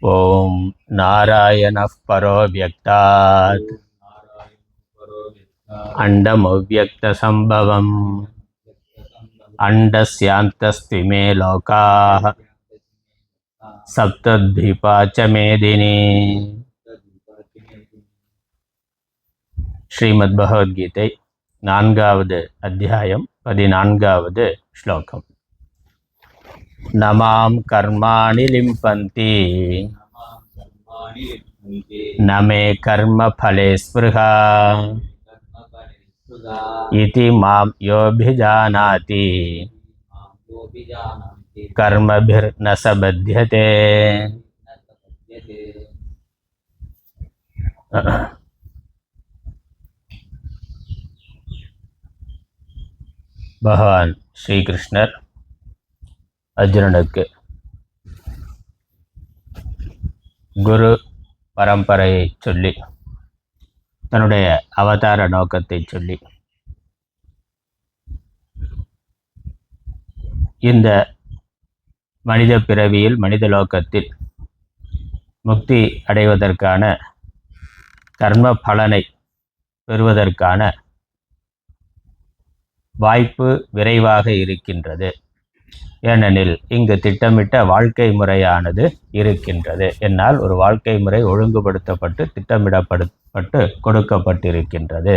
ஓம் நாராயணः பரோ வியக்தாத் அண்டமவ்யக்தசம்பவம் அண்டஸ்யாந்தஸ்திமே லோகாः சப்தத்வீபா ச மேதினி. ஸ்ரீமத் பகவத்கீதை 4வது அத்தியாயம் 14வது ஸ்லோகம். நமாம் கர்மாணி லிம்பந்தி நமே கர்ம பலே ஸ்பிருஹா இதி மாம் யோபிஜானாதி கர்மபிர் ந சபத்யதே. பகவான் ஸ்ரீகிருஷ்ணர் அர்ஜுனனுக்கு குரு பரம்பரையை சொல்லி தன்னுடைய அவதார நோக்கத்தை சொல்லி இந்த மனித பிறவியில் மனித லோகத்தில் முக்தி அடைவதற்கான கர்ம பலனை பெறுவதற்கான வாய்ப்பு விரைவாக இருக்கின்றது. ஏனெனில் இங்கு திட்டமிட்ட வாழ்க்கை முறையானது இருக்கின்றது. என்னால் ஒரு வாழ்க்கை முறை ஒழுங்குபடுத்தப்பட்டு திட்டமிடப்பட்டு கொடுக்கப்பட்டிருக்கின்றது.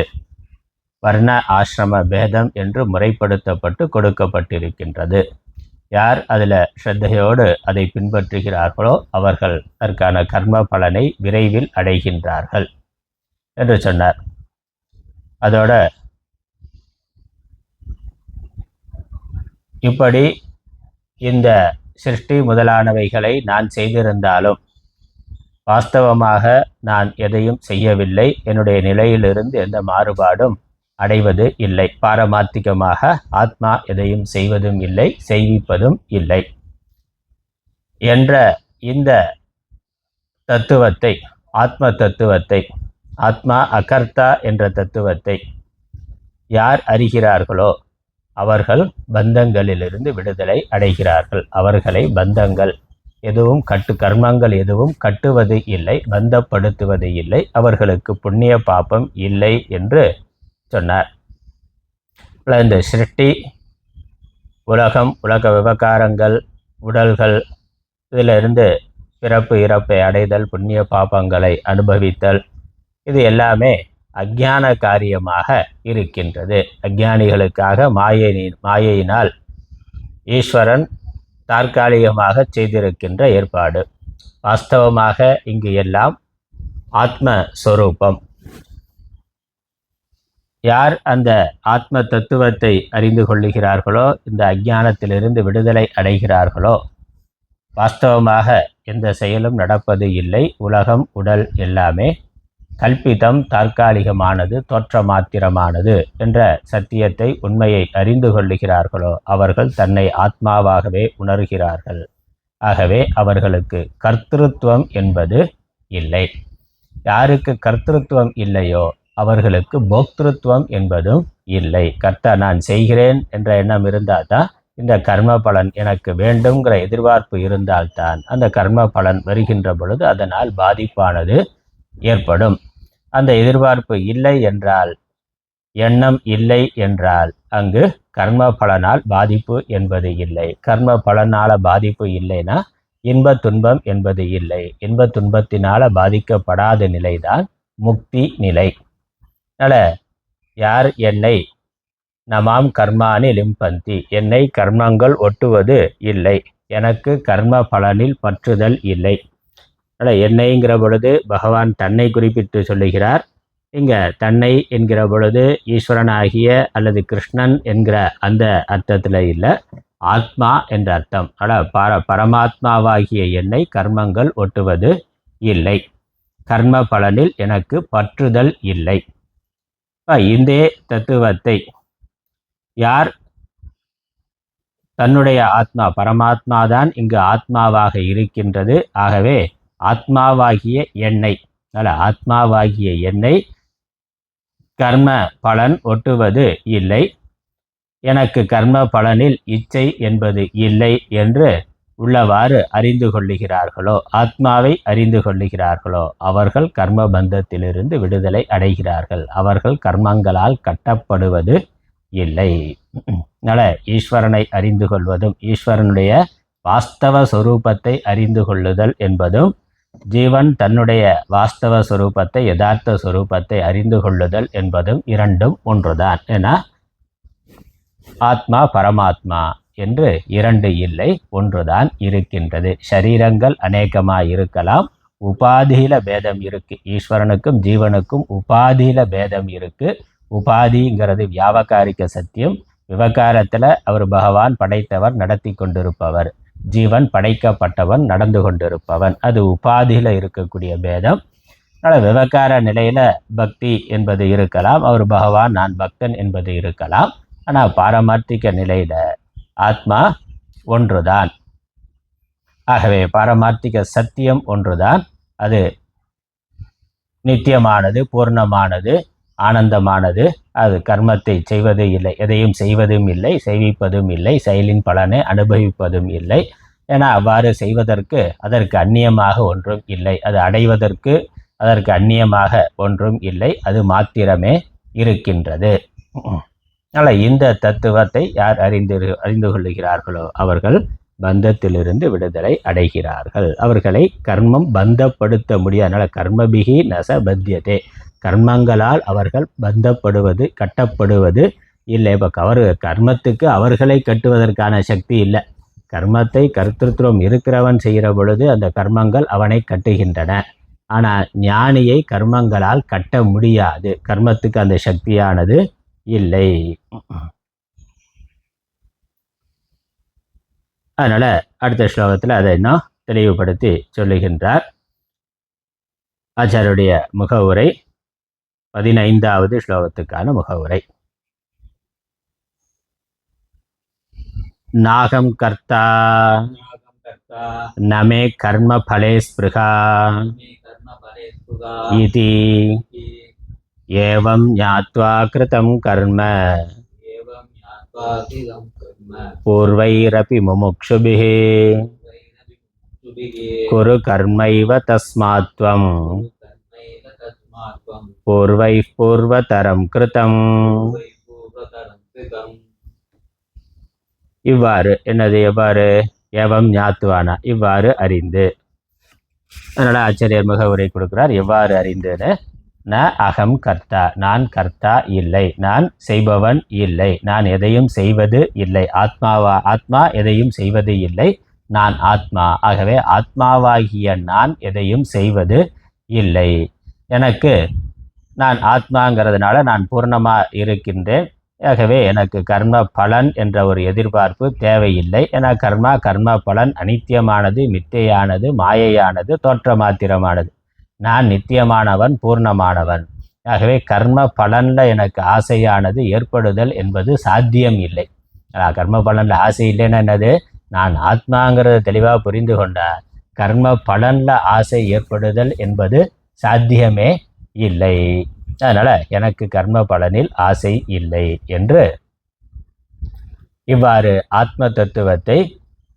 வர்ண ஆசிரம பேதம் என்று முறைப்படுத்தப்பட்டு கொடுக்கப்பட்டிருக்கின்றது. யார் அதில் ஸ்ரத்தையோடு அதை பின்பற்றுகிறார்களோ அவர்கள் அதற்கான கர்ம பலனை விரைவில் அடைகின்றார்கள் என்று சொன்னார். அதோட இப்படி இந்த சிருஷ்டி முதலானவைகளை நான் செய்திருந்தாலும் வாஸ்தவமாக நான் எதையும் செய்யவில்லை. என்னுடைய நிலையிலிருந்து எந்த மாறுபாடும் அடைவது இல்லை. பாரமார்த்திகமாக ஆத்மா எதையும் செய்வதும் இல்லை, செய்விப்பதும் இல்லை என்ற இந்த தத்துவத்தை, ஆத்ம தத்துவத்தை, ஆத்மா அகர்த்தா என்ற தத்துவத்தை யார் அறிகிறார்களோ அவர்கள் பந்தங்களிலிருந்து விடுதலை அடைகிறார்கள். அவர்களை பந்தங்கள் எதுவும் கர்மங்கள் எதுவும் கட்டுவது இல்லை, பந்தப்படுத்துவது இல்லை. அவர்களுக்கு புண்ணிய பாபம் இல்லை என்று சொன்னார். இந்த சிருஷ்டி, உலகம், உலக விவகாரங்கள், உடல்கள், இதிலிருந்து பிறப்பு இறப்பை அடைதல், புண்ணிய பாபங்களை அனுபவித்தல், இது எல்லாமே அஞ்ஞான காரியமாக இருக்கின்றது. அஞ்ஞானிகளுக்காக மாயையினால் ஈஸ்வரன் தற்காலிகமாக செய்திருக்கின்ற ஏற்பாடு. வாஸ்தவமாக இங்கு எல்லாம் ஆத்மஸ்வரூபம். யார் அந்த ஆத்ம தத்துவத்தை அறிந்து கொள்ளுகிறார்களோ, இந்த அஞ்ஞானத்திலிருந்து விடுதலை அடைகிறார்களோ, வாஸ்தவமாக எந்த செயலும் நடப்பது இல்லை. உலகம், உடல் எல்லாமே கல்பிதம், தற்காலிகமானது, தோற்றமாத்திரமானது என்ற சத்தியத்தை, உண்மையை அறிந்து கொள்ளுகிறார்களோ அவர்கள் தன்னை ஆத்மாவாகவே உணர்கிறார்கள். ஆகவே அவர்களுக்கு கர்த்திருவம் என்பது இல்லை. யாருக்கு கர்த்திருவம் இல்லையோ அவர்களுக்கு போக்திருத்துவம் என்பதும் இல்லை. கர்த்தா நான் செய்கிறேன் என்ற எண்ணம் இருந்தால் தான், இந்த கர்ம பலன் எனக்கு வேண்டுங்கிற எதிர்பார்ப்பு இருந்தால்தான் அந்த கர்ம பலன் வருகின்ற பொழுது அதனால் பாதிப்பானது ஏற்படும். அந்த எதிர்பார்ப்பு இல்லை என்றால், எண்ணம் இல்லை என்றால், அங்கு கர்ம பலனால் பாதிப்பு என்பது இல்லை. கர்ம பலனால பாதிப்பு இல்லைன்னா இன்ப துன்பம் என்பது இல்லை. இன்ப துன்பத்தினால பாதிக்கப்படாத நிலைதான் முக்தி நிலை. அதனால் யார் என்னை நமாம் கர்மாணி லிம்பந்தி, என்னை கர்மங்கள் ஒட்டுவது இல்லை, எனக்கு கர்ம பலனில் பற்றுதல் இல்லை. அதனால் என்னைங்கிற பொழுது பகவான் தன்னை குறிப்பிட்டு சொல்லுகிறார். இங்கே தன்னை என்கிற பொழுது ஈஸ்வரனாகிய அல்லது கிருஷ்ணன் என்கிற அந்த அர்த்தத்தில் இல்லை, ஆத்மா என்ற அர்த்தம். ஆனால் பரமாத்மாவாகிய என்னை கர்மங்கள் ஒட்டுவது இல்லை, கர்ம பலனில் எனக்கு பற்றுதல் இல்லை. இந்த தத்துவத்தை யார் தன்னுடைய ஆத்மா, பரமாத்மாதான் இங்கு ஆத்மாவாக இருக்கின்றது. ஆகவே ஆத்மாவாகிய என்னை, ஆத்மாவாகிய என்னை கர்ம பலன் ஒட்டுவது இல்லை, எனக்கு கர்ம பலனில் இச்சை என்பது இல்லை என்று உள்ளவாறு அறிந்து கொள்ளுகிறார்களோ, ஆத்மாவை அறிந்து கொள்ளுகிறார்களோ, அவர்கள் கர்ம பந்தத்திலிருந்து விடுதலை அடைகிறார்கள். அவர்கள் கர்மங்களால் கட்டப்படுவது இல்லை. அதனால் ஈஸ்வரனை அறிந்து கொள்வதும் ஈஸ்வரனுடைய வாஸ்தவ சொரூபத்தை அறிந்து கொள்ளுதல் என்பதும் ஜீவன் தன்னுடைய வாஸ்தவ சொரூபத்தை யதார்த்த சொரூபத்தை அறிந்து கொள்ளுதல் என்பதும் இரண்டும் ஒன்றுதான். ஏன்னா ஆத்மா பரமாத்மா என்று இரண்டு இல்லை, ஒன்றுதான் இருக்கின்றது. சரீரங்கள் அநேகமாக இருக்கலாம், உபாதியில பேதம் இருக்கு. ஈஸ்வரனுக்கும் ஜீவனுக்கும் உபாதியில பேதம் இருக்கு. உபாதிங்கிறது வியாபகாரிக சத்தியம். விவகாரத்தில் அவர் பகவான் படைத்தவர், நடத்தி கொண்டிருப்பவர். ஜீவன் படைக்கப்பட்டவன், நடந்து கொண்டிருப்பவன். அது உபாதியில் இருக்கக்கூடிய பேதம். அதனால் விவகார நிலையில் பக்தி என்பது இருக்கலாம், அவர் பகவான் நான் பக்தன் என்பது இருக்கலாம். ஆனால் பாரமார்த்திக நிலையில் ஆத்மா ஒன்றுதான். ஆகவே பாரமார்த்திக சத்தியம் ஒன்றுதான். அது நித்தியமானது, பூர்ணமானது, ஆனந்தமானது. அது கர்மத்தை செய்வது இல்லை, எதையும் செய்வதும் இல்லை, செய்விப்பதும் இல்லை, செயலின் பலனை அனுபவிப்பதும் இல்லை. ஏன்னா அவ்வாறு செய்வதற்கு அதற்கு அந்நியமாக ஒன்றும் இல்லை, அது அடைவதற்கு அதற்கு அந்நியமாக ஒன்றும் இல்லை, அது மாத்திரமே இருக்கின்றது. அதனால் இந்த தத்துவத்தை யார் அறிந்து கொள்ளுகிறார்களோ அவர்கள் பந்தத்திலிருந்து விடுதலை அடைகிறார்கள். அவர்களை கர்மம் பந்தப்படுத்த முடியாது. அதனால் கர்மபிகி நச பத்தியதே, கர்மங்களால் அவர்கள் பந்தப்படுவது கட்டப்படுவது இல்லை. இப்போ கர்மத்துக்கு அவர்களை கட்டுவதற்கான சக்தி இல்லை. கர்மத்தை கர்த்திருவம் இருக்கிறவன் செய்கிற பொழுது அந்த கர்மங்கள் அவனை கட்டுகின்றன. ஆனால் ஞானியை கர்மங்களால் கட்ட முடியாது. கர்மத்துக்கு அந்த சக்தியானது இல்லை. அதனால் அடுத்த ஸ்லோகத்தில் அதை இன்னும் தெளிவுபடுத்தி சொல்லுகின்றார். ஆச்சாரியருடைய முகவுரை 15வது ஸ்லோகத்துக்கான முகவுரை. நாகம் கர்த்தா நமே கர்ம பலே ஸ்பிருகா இதி ஏவம் ஞாத்வா கிருதம் கர்ம பூர்வைரபி முமுக்ஷுபிஹ குரு கர்மைவ தஸ்மாத்வம் பூர்வைः பூர்வதரம் கிருதம். இவ்வாறு என்னது, எவ்வாறு? ஏவம் ஞாத்வானா, இவ்வாறு அறிந்து. அதனால் ஆச்சாரியர் முகவுரை கொடுக்கிறார். எவ்வாறு அறிந்துன்னு, ந அகம் கர்த்தா, நான் கர்த்தா இல்லை, நான் செய்பவன் இல்லை, நான் எதையும் செய்வது இல்லை. ஆத்மா எதையும் செய்வது இல்லை, நான் ஆத்மா. ஆகவே ஆத்மாவாகிய நான் எதையும் செய்வது இல்லை. எனக்கு நான் ஆத்மாங்கிறதுனால நான் பூர்ணமாக இருக்கின்றேன். ஆகவே எனக்கு கர்ம பலன் என்ற ஒரு எதிர்பார்ப்பு தேவையில்லை. ஏன்னா கர்ம பலன் அனித்தியமானது, மித்தையானது, மாயையானது, தோற்ற மாத்திரமானது. நான் நித்தியமானவன், பூர்ணமானவன். ஆகவே கர்ம பலனில் எனக்கு ஆசையானது ஏற்படுதல் என்பது சாத்தியம் இல்லை. கர்ம பலனில் ஆசை இல்லைன்னா என்னது, நான் ஆத்மாங்கிறத தெளிவாக புரிந்து கொண்டார். கர்ம பலனில் ஆசை ஏற்படுதல் என்பது சாத்தியமே இல்லை. அதனால் எனக்கு கர்ம பலனில் ஆசை இல்லை என்று இவ்வாறு ஆத்ம தத்துவத்தை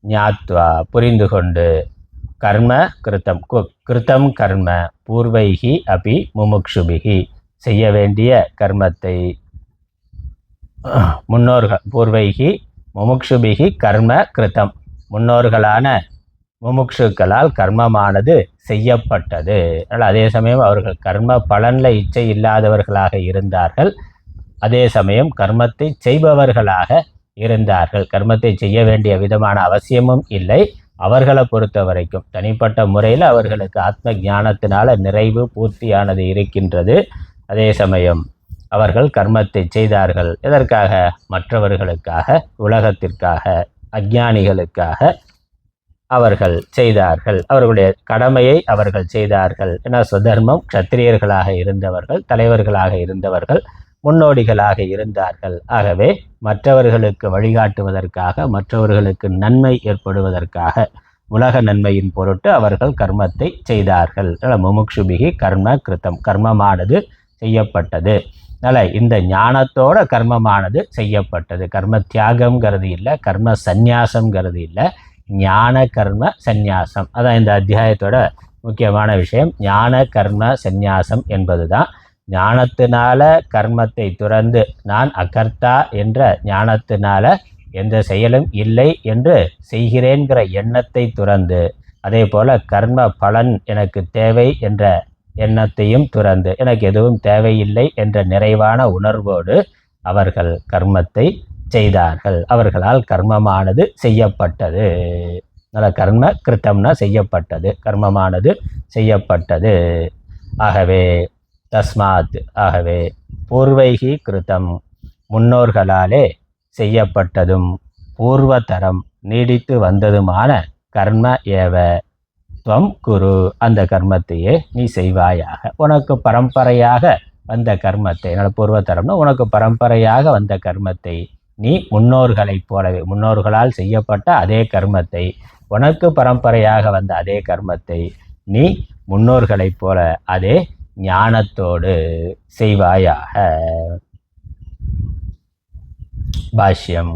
ஞாத்வா புரிந்து கொண்டு கர்ம கிருத்தம் கர்ம பூர்வைகி அபி முமுக்ஷுபிகி, செய்ய வேண்டிய கர்மத்தை முன்னோர்கள் பூர்வைகி முமுக்ஷுபிகி கர்ம கிருத்தம், முன்னோர்களான முமுக்ஷுக்களால் கர்மமானது செய்யப்பட்டது. அதனால் அதே சமயம் அவர்கள் கர்ம பலனில் இச்சை இல்லாதவர்களாக இருந்தார்கள். அதே சமயம் கர்மத்தை செய்பவர்களாக இருந்தார்கள். கர்மத்தை செய்ய வேண்டிய விதமான அவசியமும் இல்லை. அவர்களை பொறுத்த வரைக்கும் தனிப்பட்ட முறையில் அவர்களுக்கு ஆத்ம ஞானத்தினால நிறைவு பூர்த்தியானது இருக்கின்றது. அதே சமயம் அவர்கள் கர்மத்தை செய்தார்கள். எதற்காக? மற்றவர்களுக்காக, உலகத்திற்காக, அஞ்ஞானிகளுக்காக அவர்கள் செய்தார்கள். அவர்களுடைய கடமையை அவர்கள் செய்தார்கள். ஏன்னா சுதர்மம், க்ஷத்திரியர்களாக இருந்தவர்கள், தலைவர்களாக இருந்தவர்கள், முன்னோடிகளாக இருந்தார்கள். ஆகவே மற்றவர்களுக்கு வழிகாட்டுவதற்காக, மற்றவர்களுக்கு நன்மை ஏற்படுவதற்காக, உலக நன்மையின் பொருட்டு அவர்கள் கர்மத்தை செய்தார்கள். முமுக்ஷுபிகி கர்ம கிருத்தம், கர்மமானது செய்யப்பட்டது. அதனால் இந்த ஞானத்தோட கர்மமானது செய்யப்பட்டது. கர்ம தியாகம்ங்கிறது இல்லை, கர்ம சந்நியாசம்ங்கிறது இல்லை. ஞான கர்ம சந்நியாசம். அதான் இந்த அத்தியாயத்தோட முக்கியமான விஷயம். ஞான கர்ம சந்நியாசம் என்பது தான். ஞானத்தினால கர்மத்தை துறந்து நான் அகர்த்தா என்ற ஞானத்தினால எந்த செயலும் இல்லை என்று செய்கிறேன்கிற எண்ணத்தை துறந்து, அதே போல் கர்ம பலன் எனக்கு தேவை என்ற எண்ணத்தையும் துறந்து எனக்கு எதுவும் தேவையில்லை என்ற நிறைவான உணர்வோடு அவர்கள் கர்மத்தை செய்தார்கள். அவர்களால் கர்மமானது செய்யப்பட்டது. கர்ம கிருத்தம்னா செய்யப்பட்டது, கர்மமானது செய்யப்பட்டது. ஆகவே தஸ்மாத், ஆகவே பூர்வைகி கிருத்தம், முன்னோர்களாலே செய்யப்பட்டதும் பூர்வதரம் நீடித்து வந்ததுமான கர்ம ஏவ துவம் குரு, அந்த கர்மத்தையே நீ செய்வாயாக. உனக்கு பரம்பரையாக வந்த கர்மத்தை, என்னோட பூர்வதரம்னா உனக்கு பரம்பரையாக வந்த கர்மத்தை நீ முன்னோர்களைப் போலவே, முன்னோர்களால் செய்யப்பட்ட அதே கர்மத்தை, உனக்கு பரம்பரையாக வந்த அதே கர்மத்தை நீ முன்னோர்களைப் போல அதே ஞானத்தோடு செய்வாயாக. பாஷ்யம்.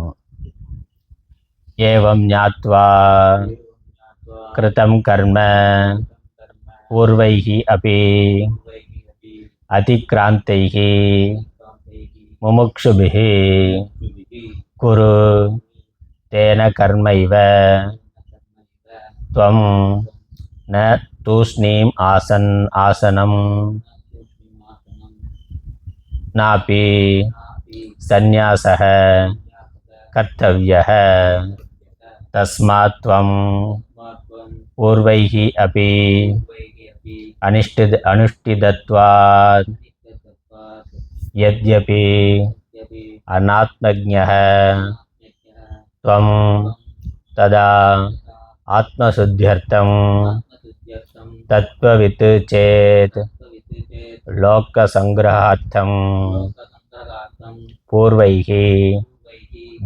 ஏவம் ஞாத்வா கிருதம் கர்ம பூர்வைஹி அபி அதிக்ராந்தைஹி முமுக்ஷுபிஹி குரு தேன கர்மைவ த்வம் ந தூஷ்ணீம் ஆசனம் நாபி சந்நியாசः கர்த்தவ்யः தஸ்மாத் த்வம் பூர்வைஹி அபி அனுஷ்டிதத்வாத் யத்யபி அநாத்மஜ்ஞः த்வம் ததா ஆத்மசுத்யர்த்தம் தத்வவித் சேத் லோகசங்கிரகார்த்தம் பூர்வைஹி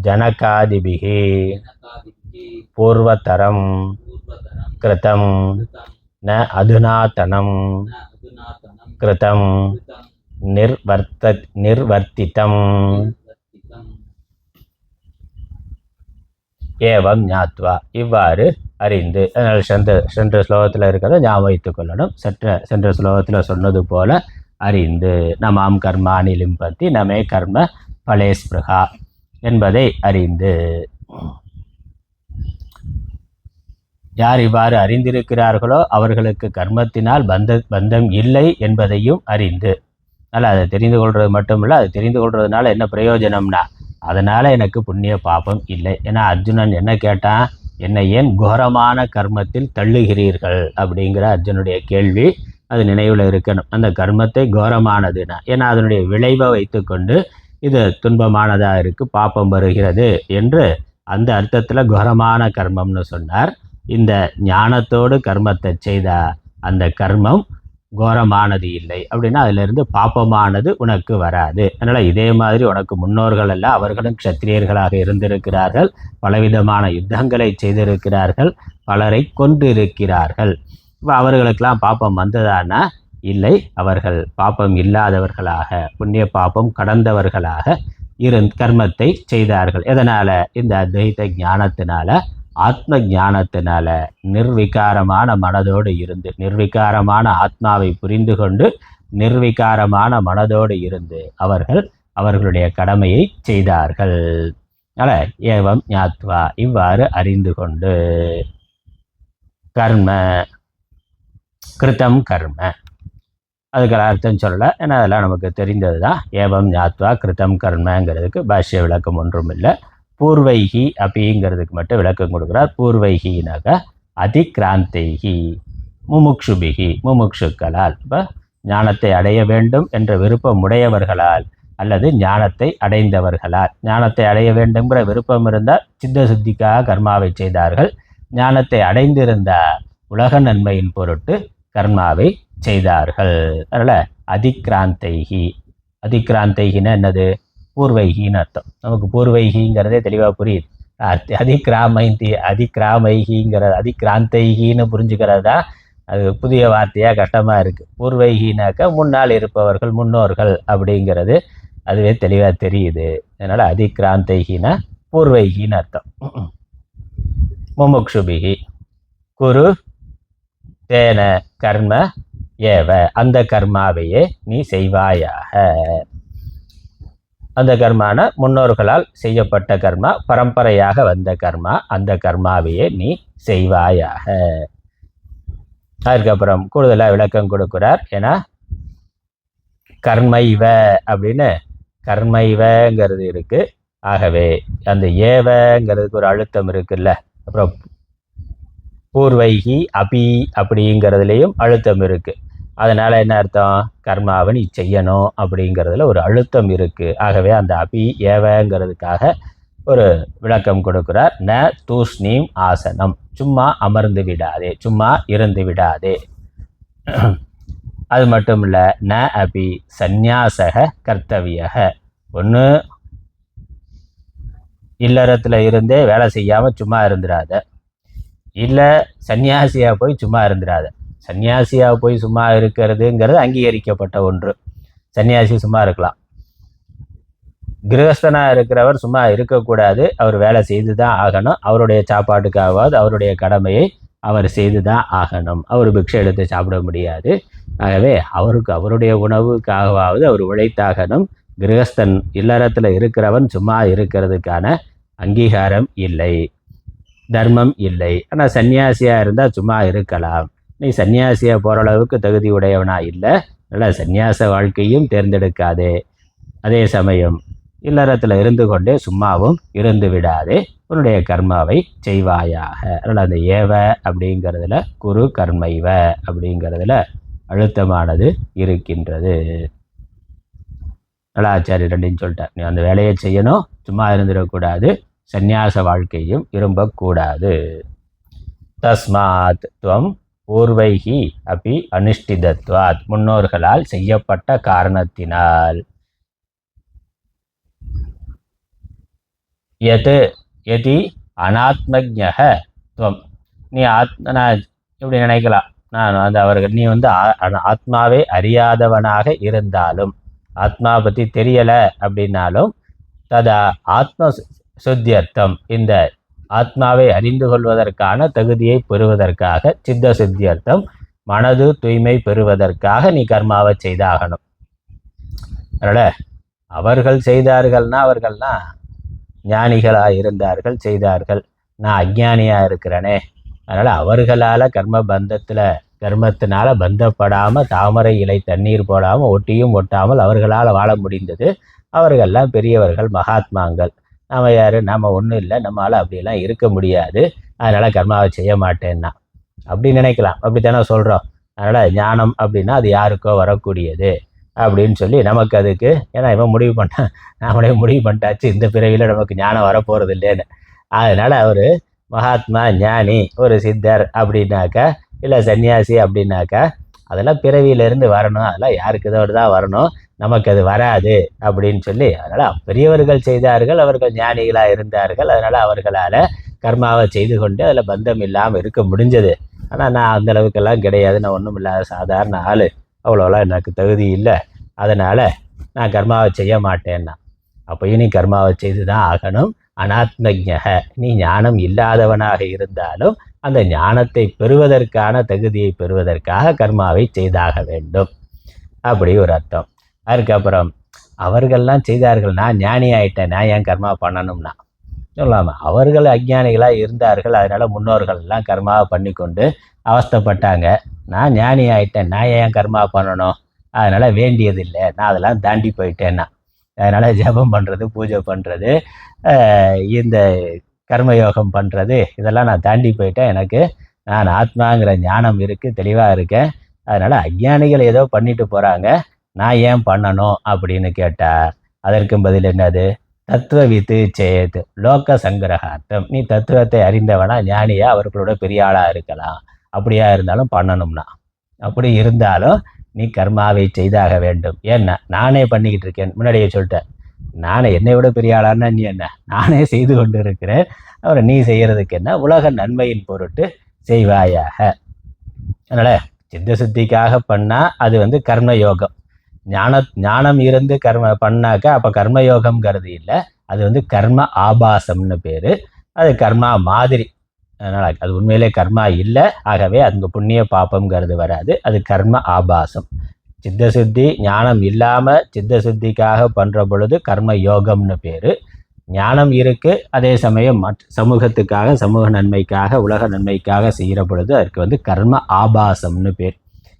ஜனகாதிபிஹி பூர்வதரம் கிருதம் ந அதுநாதனம் கிருதம் நிர்வர்த்திதம். ஏவம் ஞாத்வா, இவ்வாறு அறிந்து. அதனால் சென்ற ஸ்லோகத்தில் இருக்கிறத ஞாபகம் வைத்துக் கொள்ளணும். சென்ற ஸ்லோகத்தில் சொன்னது போல அறிந்து, நமாம் கர்மாணி லிம்பத்தி நமே கர்ம பலேஸ்பிருகா என்பதை அறிந்து. யார் இவ்வாறு அறிந்திருக்கிறார்களோ அவர்களுக்கு கர்மத்தினால் பந்தம் இல்லை என்பதையும் அறிந்து. அதனால் அதை தெரிந்து கொள்வது மட்டுமில்லை, அது தெரிந்து கொள்வதனால என்ன பிரயோஜனம்னா, அதனால் எனக்கு புண்ணிய பாபம் இல்லை. ஏன்னா அர்ஜுனன் என்ன கேட்டான், என்னை ஏன் கோரமான கர்மத்தில் தள்ளுகிறீர்கள் அப்படிங்கிற அர்ஜுனுடைய கேள்வி அது நினைவில் இருக்கணும். அந்த கர்மத்தை கோரமானதுன்னா, ஏன்னா அதனுடைய விளைவை வைத்துக்கொண்டு இது துன்பமானதாக இருக்குது, பாப்பம் வருகிறது என்று அந்த அர்த்தத்தில் கோரமான கர்மம்னு சொன்னார். இந்த ஞானத்தோடு கர்மத்தை செய்தால் அந்த கர்மம் கோரமானது இல்லை அப்படின்னா அதிலிருந்து பாப்பமானது உனக்கு வராது. அதனால் இதே மாதிரி உனக்கு முன்னோர்கள் எல்லாம் அவர்களும் க்ஷத்திரியர்களாக இருந்திருக்கிறார்கள், பலவிதமான யுத்தங்களை செய்திருக்கிறார்கள், பலரை கொன்றிருக்கிறார்கள். இப்போ அவர்களுக்கெல்லாம் பாப்பம் வந்ததானா? இல்லை, அவர்கள் பாப்பம் இல்லாதவர்களாக, புண்ணிய பாப்பம் கடந்தவர்களாக கர்மத்தை செய்தார்கள். எதனால்? இந்த அத்வைத ஞானத்தினால, ஆத்ம ஞானத்தினால, நிர்விகாரமான மனதோடு இருந்து, நிர்விகாரமான ஆத்மாவை புரிந்து கொண்டு நிர்விகாரமான மனதோடு இருந்து அவர்கள் அவர்களுடைய கடமையை செய்தார்கள். அதனால் ஏவம் ஞாத்வா, இவ்வாறு அறிந்து கொண்டு, கர்ம கிருத்தம் கர்ம, அதுக்கு அர்த்தம் சொல்லலை, ஏன்னா அதெல்லாம் நமக்கு தெரிந்தது தான். ஏவம் ஞாத்வா கிருத்தம் கர்மங்கிறதுக்கு பாஷ்ய விளக்கம் ஒன்றும் இல்லை. பூர்வைஹி அபிங்கிறதுக்கு மட்டும் விளக்கம் கொடுக்குறார். பூர்வைஹினாக்க அதிக்ராந்தைஹி முமுக்ஷுபிஹி, முமுக்ஷுக்களால், இப்போ ஞானத்தை அடைய வேண்டும் என்ற விருப்பம் உடையவர்களால் அல்லது ஞானத்தை அடைந்தவர்களால். ஞானத்தை அடைய வேண்டும்ங்கிற விருப்பம் இருந்தால் சித்த சுத்திக்காக கர்மாவை செய்தார்கள். ஞானத்தை அடைந்திருந்தால் உலக நன்மையின் பொருட்டு கர்மாவை செய்தார்கள். அதனால் அதிக்ராந்தைஹி, அதிக்ராந்தைஹின்னா என்னது? பூர்வைகின்னு அர்த்தம். நமக்கு பூர்வைகிங்கிறதே தெளிவாக புரியுது. அதிக்ராமைகிங்கிறது அதிக்ராந்தைகின்னு புரிஞ்சுக்கிறது தான் அது புதிய வார்த்தையாக கஷ்டமாக இருக்குது. பூர்வைகினாக்க முன்னால் இருப்பவர்கள், முன்னோர்கள் அப்படிங்கிறது அதுவே தெளிவாக தெரியுது. அதனால் அதிக்ராந்தைகினா பூர்வைகின்னு அர்த்தம். முமுக்ஷுபிகி குரு தேன கர்ம ஏவ, அந்த கர்மாவையே நீ செய்வாயாக. அந்த கர்மான முன்னோர்களால் செய்யப்பட்ட கர்மா, பரம்பரையாக வந்த கர்மா, அந்த கர்மாவையே நீ செய்வாயாக. அதுக்கப்புறம் கூடுதலாக விளக்கம் கொடுக்கிறார். ஏன்னா கர்மைவ அப்படின்னு கர்மைவங்கிறது இருக்கு. ஆகவே அந்த ஏவங்கிறதுக்கு ஒரு அழுத்தம் இருக்குல்ல. அப்புறம் பூர்வைகி அபி அப்படிங்கிறதுலையும் அழுத்தம் இருக்கு. அதனால என்ன அர்த்தம்? கர்மாவை நீ செய்யணும் அப்படிங்கிறதுல ஒரு அழுத்தம் இருக்கு. ஆகவே அந்த அபி ஏவங்கிறதுக்காக ஒரு விளக்கம் கொடுக்கிறார். ந தூஷ்ணீம் ஆசனம், சும்மா அமர்ந்து விடாதே, சும்மா இருந்து விடாதே. அது மட்டும் இல்லை, ந அபி சந்நியாசக கர்த்தவியக, ஒன்று இல்லறத்தில் இருந்தே வேலை செய்யாமல் சும்மா இருந்துடாத, இல்லை சன்னியாசியாக போய் சும்மா இருந்துடாத. சன்னியாசியாக போய் சும்மா இருக்கிறதுங்கிறது அங்கீகரிக்கப்பட்ட ஒன்று. சன்னியாசி சும்மா இருக்கலாம். கிரகஸ்தனாக இருக்கிறவர் சும்மா இருக்கக்கூடாது. அவர் வேலை செய்து தான் ஆகணும். அவருடைய சாப்பாட்டுக்காகவாது அவருடைய கடமையை அவர் செய்து தான் ஆகணும். அவர் பிக்ஷை எடுத்து சாப்பிட முடியாது. ஆகவே அவருக்கு அவருடைய உணவுக்காகவாவது அவர் உழைத்தாகணும். கிரகஸ்தன் இல்லறத்தில் இருக்கிறவன் சும்மா இருக்கிறதுக்கான அங்கீகாரம் இல்லை, தர்மம் இல்லை. ஆனால் சன்னியாசியாக இருந்தால் சும்மா இருக்கலாம். நீ சன்னியாசியாக போகிற அளவுக்கு தகுதி உடையவனா இல்லை, அதனால் சன்னியாச வாழ்க்கையும் தேர்ந்தெடுக்காதே. அதே சமயம் இல்லறத்தில் இருந்து கொண்டே சும்மாவும் இருந்து விடாதே, உன்னுடைய கர்மாவை செய்வாயாக. அதனால் அந்த ஏவ அப்படிங்கிறதுல குரு கர்மைவ அப்படிங்கிறதுல அழுத்தமானது இருக்கின்றது. நலாச்சாரியர் ரெண்டின்னு சொல்லிட்டார். நீ அந்த வேலையை செய்யணும், சும்மா இருந்துடக்கூடாது, சந்நியாச வாழ்க்கையும் விரும்பக்கூடாது. தஸ்மாத் துவம் பூர்வைகி அப்படி அனுஷ்டிதத்வாத், முன்னோர்களால் செய்யப்பட்ட காரணத்தினால். எது எதி அனாத்மஜக துவம், நீ நான் இப்படி நினைக்கலாம், நான் அந்த அவர்கள் நீ ஆத்மாவை அறியாதவனாக இருந்தாலும், ஆத்மா பற்றி தெரியலை அப்படின்னாலும், ததா ஆத்ம சுத்தியர்த்தம், இந்த ஆத்மாவை அறிந்து கொள்வதற்கான தகுதியை பெறுவதற்காக, சித்த சுத்தியர்த்தம் மனது தூய்மை பெறுவதற்காக நீ கர்மாவை செய்தாகணும். அதனால் அவர்கள் செய்தார்கள்னா அவர்கள்னா ஞானிகளாக இருந்தார்கள், செய்தார்கள். நான் அஜ்ஞானியாக இருக்கிறேனே, அதனால் அவர்களால் கர்மத்தினால பந்தப்படாமல், தாமரை இலை தண்ணீர் போடாமல், ஒட்டியும் ஒட்டாமல் அவர்களால் வாழ முடிந்தது. அவர்கள்லாம் பெரியவர்கள், மகாத்மாங்கள். நாம் யார்? நாம் ஒன்றும் இல்லை, நம்மளால் அப்படியெல்லாம் இருக்க முடியாது, அதனால் கர்மாவை செய்ய மாட்டேன்னா அப்படி நினைக்கலாம். அப்படி தானே சொல்கிறோம். அதனால் ஞானம் அப்படின்னா அது யாருக்கோ வரக்கூடியது அப்படின்னு சொல்லி நமக்கு அதுக்கு, ஏன்னா இவன் முடிவு பண்ணிட்டான், நாமளே முடிவு பண்ணிட்டாச்சு இந்த பிறவியில் நமக்கு ஞானம் வரப்போகிறது இல்லைன்னு. அதனால் அவர் மகாத்மா, ஞானி, ஒரு சித்தர் அப்படின்னாக்கா, இல்லை சன்னியாசி அப்படின்னாக்கா, அதெல்லாம் பிறவியிலேருந்து வரணும், அதெல்லாம் யாருக்கு தான் வரணும், நமக்கு அது வராது அப்படின்னு சொல்லி. அதனால் பெரியவர்கள் செய்தார்கள், அவர்கள் ஞானிகளாக இருந்தார்கள், அதனால் அவர்களால் கர்மாவை செய்து கொண்டு அதில் பந்தம் இல்லாமல் இருக்க முடிஞ்சது. ஆனால் நான் அந்தளவுக்கெல்லாம் கிடையாது, நான் ஒன்றும் இல்லாத சாதாரண ஆள், அவ்வளோலாம் எனக்கு தகுதி இல்லை, அதனால் நான் கர்மாவை செய்ய மாட்டேன்னா. அப்போயும் நீ கர்மாவை செய்து தான் ஆகணும். அனாத்மஜக, நீ ஞானம் இல்லாதவனாக இருந்தாலும் அந்த ஞானத்தை பெறுவதற்கான தகுதியை பெறுவதற்காக கர்மாவை செய்தாக வேண்டும், அப்படி ஒரு அர்த்தம். அதுக்கப்புறம் அவர்கள்லாம் செய்தார்கள், நான் ஞானி ஆகிட்டேன், நான் ஏன் கர்மா பண்ணணும்னா சொல்லாமல். அவர்கள் அஜ்ஞானிகளாக இருந்தார்கள், அதனால் முன்னோர்கள்லாம் கர்மாவை பண்ணி கொண்டு அவஸ்தைப்பட்டாங்க. நான் ஞானி ஆகிட்டேன், நான் ஏன் கர்மா பண்ணணும், அதனால் வேண்டியதில்லை, நான் அதெல்லாம் தாண்டி போயிட்டேன்னா. அதனால் ஜபம் பண்ணுறது, பூஜை பண்ணுறது, இந்த கர்மயோகம் பண்ணுறது, இதெல்லாம் நான் தாண்டி போயிட்டேன், எனக்கு நான் ஆத்மாங்கிற ஞானம் இருக்குது, தெளிவாக இருக்கேன். அதனால் அஜ்ஞானிகள் ஏதோ பண்ணிட்டு போகிறாங்க, நான் ஏன் பண்ணணும் அப்படின்னு கேட்டால் அதற்கும் பதில் என்னது? தத்துவவித்து சேத் லோக சங்கிரகார்த்தம். நீ தத்துவத்தை அறிந்தவனா, ஞானியா, அவர்களோட பெரிய ஆளாக இருக்கலாம், அப்படியா இருந்தாலும் பண்ணணும்னா. அப்படி இருந்தாலும் நீ கர்மாவை செய்தாக வேண்டும். ஏன்னா நானே பண்ணிக்கிட்டு இருக்கேன், முன்னாடியே சொல்லிட்டேன், நானே என்னை விட பெரிய ஆளானா நீ என்ன, நானே செய்து கொண்டு இருக்கிறேன், அப்புறம் நீ செய்கிறதுக்கு என்ன, உலக நன்மையின் பொருட்டு செய்வாயாக. அதனால் சித்த சுத்திக்காக பண்ணால் அது கர்மயோகம். ஞானம் இருந்து கர்ம பண்ணாக்கா அப்போ கர்மயோகம்ங்கிறது இல்லை, அது கர்ம ஆபாசம்னு பேர். அது கர்மா மாதிரி. அதனால் அது உண்மையிலே கர்மா இல்லை. ஆகவே அங்கே புண்ணிய பாப்பம்ங்கிறது வராது. அது கர்ம ஆபாசம். சித்தசுத்தி ஞானம் இல்லாமல் சித்தசுத்திக்காக பண்ணுற பொழுது கர்ம யோகம்னு பேர். ஞானம் இருக்குது, அதே சமயம் சமூகத்துக்காக, சமூக நன்மைக்காக, உலக நன்மைக்காக செய்கிற பொழுது அதற்கு கர்ம ஆபாசம்னு பேர்.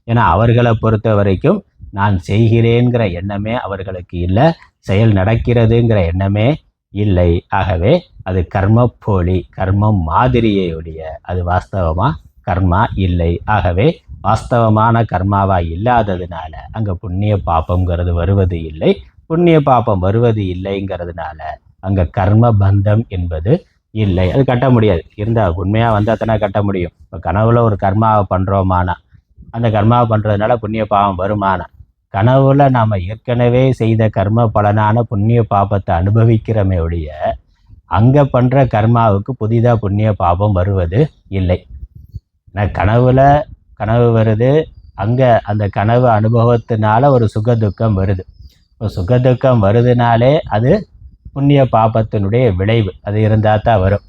ஏன்னா அவர்களை பொறுத்த வரைக்கும் நான் செய்கிறேங்கிற எண்ணமே அவர்களுக்கு இல்லை, செயல் நடக்கிறதுங்கிற எண்ணமே இல்லை. ஆகவே அது கர்ம போலி, கர்மம் மாதிரியையுடைய, அது வாஸ்தவமாக கர்மா இல்லை. ஆகவே வாஸ்தவமான கர்மாவாக இல்லாததுனால அங்கே புண்ணிய பாப்பங்கிறது வருவது இல்லை. புண்ணிய பாப்பம் வருவது இல்லைங்கிறதுனால அங்கே கர்ம பந்தம் என்பது இல்லை. அது கட்ட முடியாது. இருந்தால் உண்மையாக வந்தால் தானே கட்ட முடியும். இப்போ கனவுல ஒரு கர்மாவை பண்ணுறோமானா அந்த கர்மாவை பண்ணுறதுனால புண்ணிய பாவம் வருமானா? கனவுல நாம் ஏற்கனவே செய்த கர்ம பலனான புண்ணிய பாபத்தை அனுபவிக்கிறோமே ஒழிய அங்கே பண்ணுற கர்மாவுக்கு புதிதாக புண்ணிய பாபம் வருவது இல்லை. கனவு வருது, அங்கே அந்த கனவு அனுபவத்தினால ஒரு சுகதுக்கம் வருது. இப்போ சுகதுக்கம் வருதுனாலே அது புண்ணிய பாபத்தினுடைய விளைவு. அது இருந்தால் தான் வரும்.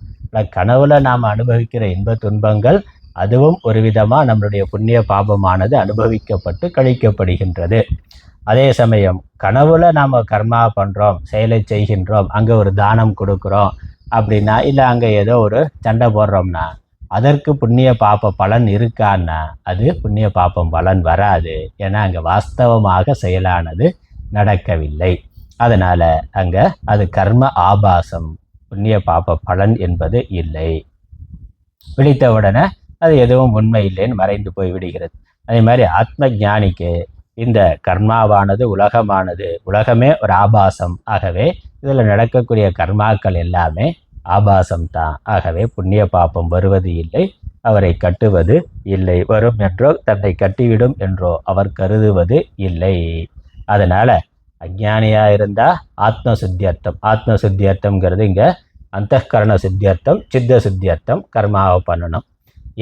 கனவுல நாம் அனுபவிக்கிற இன்ப துன்பங்கள் அதுவும் ஒரு விதமாக நம்மளுடைய புண்ணிய பாபமானது அனுபவிக்கப்பட்டு கழிக்கப்படுகின்றது. அதே சமயம் கனவுல நாம் கர்மா பண்ணுறோம், செயலை செய்கின்றோம், அங்கே ஒரு தானம் கொடுக்குறோம் அப்படின்னா, இல்லை அங்கே ஏதோ ஒரு சண்டை போடுறோம்னா அதற்கு புண்ணிய பாப்ப பலன் இருக்கான்னா அது புண்ணிய பாப்பம் பலன் வராது. ஏன்னா அங்கே வாஸ்தவமாக செயலானது நடக்கவில்லை. அதனால் அங்கே அது கர்ம ஆபாசம், புண்ணிய பாப்ப பலன் என்பது இல்லை. விழித்தவுடனே அது எதுவும் உண்மை இல்லைன்னு மறைந்து போய் விடுகிறது. அதே மாதிரி ஆத்ம ஞானிக்கு இந்த கர்மாவானது உலகமானது, உலகமே ஒரு ஆபாசம். ஆகவே இதில் நடக்கக்கூடிய கர்மாக்கள் எல்லாமே ஆபாசம்தான். ஆகவே புண்ணிய பாப்பம் வருவது இல்லை, அவரை கட்டுவது இல்லை. வரும் என்றோ தன்னை கட்டிவிடும் என்றோ அவர் கருதுவது இல்லை. அதனால் அஜ்ஞானியாக இருந்தால் ஆத்ம சுத்தியர்த்தம், ஆத்ம சுத்தியர்த்தம்ங்கிறது இங்கே அந்தகரண சுத்தியர்த்தம், சித்த சுத்தியர்த்தம் கர்மாவை பண்ணணும்.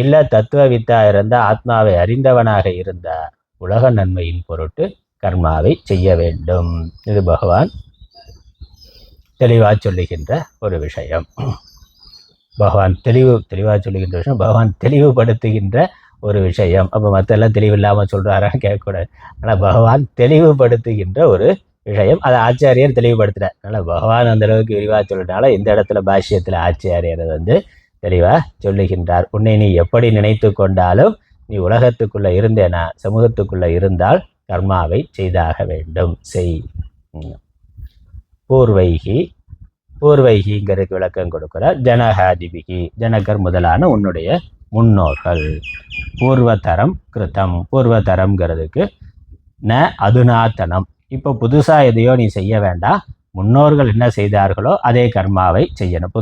இல்லை தத்துவவித்தாக இருந்தால், ஆத்மாவை அறிந்தவனாக இருந்தால் உலக நன்மையின் பொருட்டு கர்மாவை செய்ய வேண்டும். இது பகவான் தெளிவாக சொல்லுகின்ற ஒரு விஷயம். பகவான் தெளிவாக சொல்லுகின்ற விஷயம், பகவான் தெளிவுபடுத்துகின்ற ஒரு விஷயம். அப்போ மற்றெல்லாம் தெளிவில்லாமல் சொல்கிறாரான்னு கேட்கக்கூடாது. ஆனால் பகவான் தெளிவுபடுத்துகின்ற ஒரு விஷயம், அதை ஆச்சாரியர் தெளிவுபடுத்துகிறார். அதனால் பகவான் அந்தளவுக்கு விரிவாக சொல்கிறதுனால இந்த இடத்துல பாஷ்யத்தில் ஆச்சாரியர் தெளிவாக சொல்லுகின்றார். உன்னை நீ எப்படி நினைத்து கொண்டாலும் நீ உலகத்துக்குள்ளே இருந்தேனா, சமூகத்துக்குள்ளே இருந்தால் கர்மாவை செய்தாக வேண்டும், செய். பூர்வைகிங்கிறதுக்கு விளக்கம் கொடுக்கிறார். ஜனகாதிபிகி, ஜனகர் முதலான உன்னுடைய முன்னோர்கள். பூர்வதரம் கிருத்தம், பூர்வதரம்ங்கிறதுக்கு ந அதுநாத்தனம். இப்போ புதுசாக எதையோ நீ செய்ய வேண்டாம், முன்னோர்கள் என்ன செய்தார்களோ அதே கர்மாவை செய்யணும்.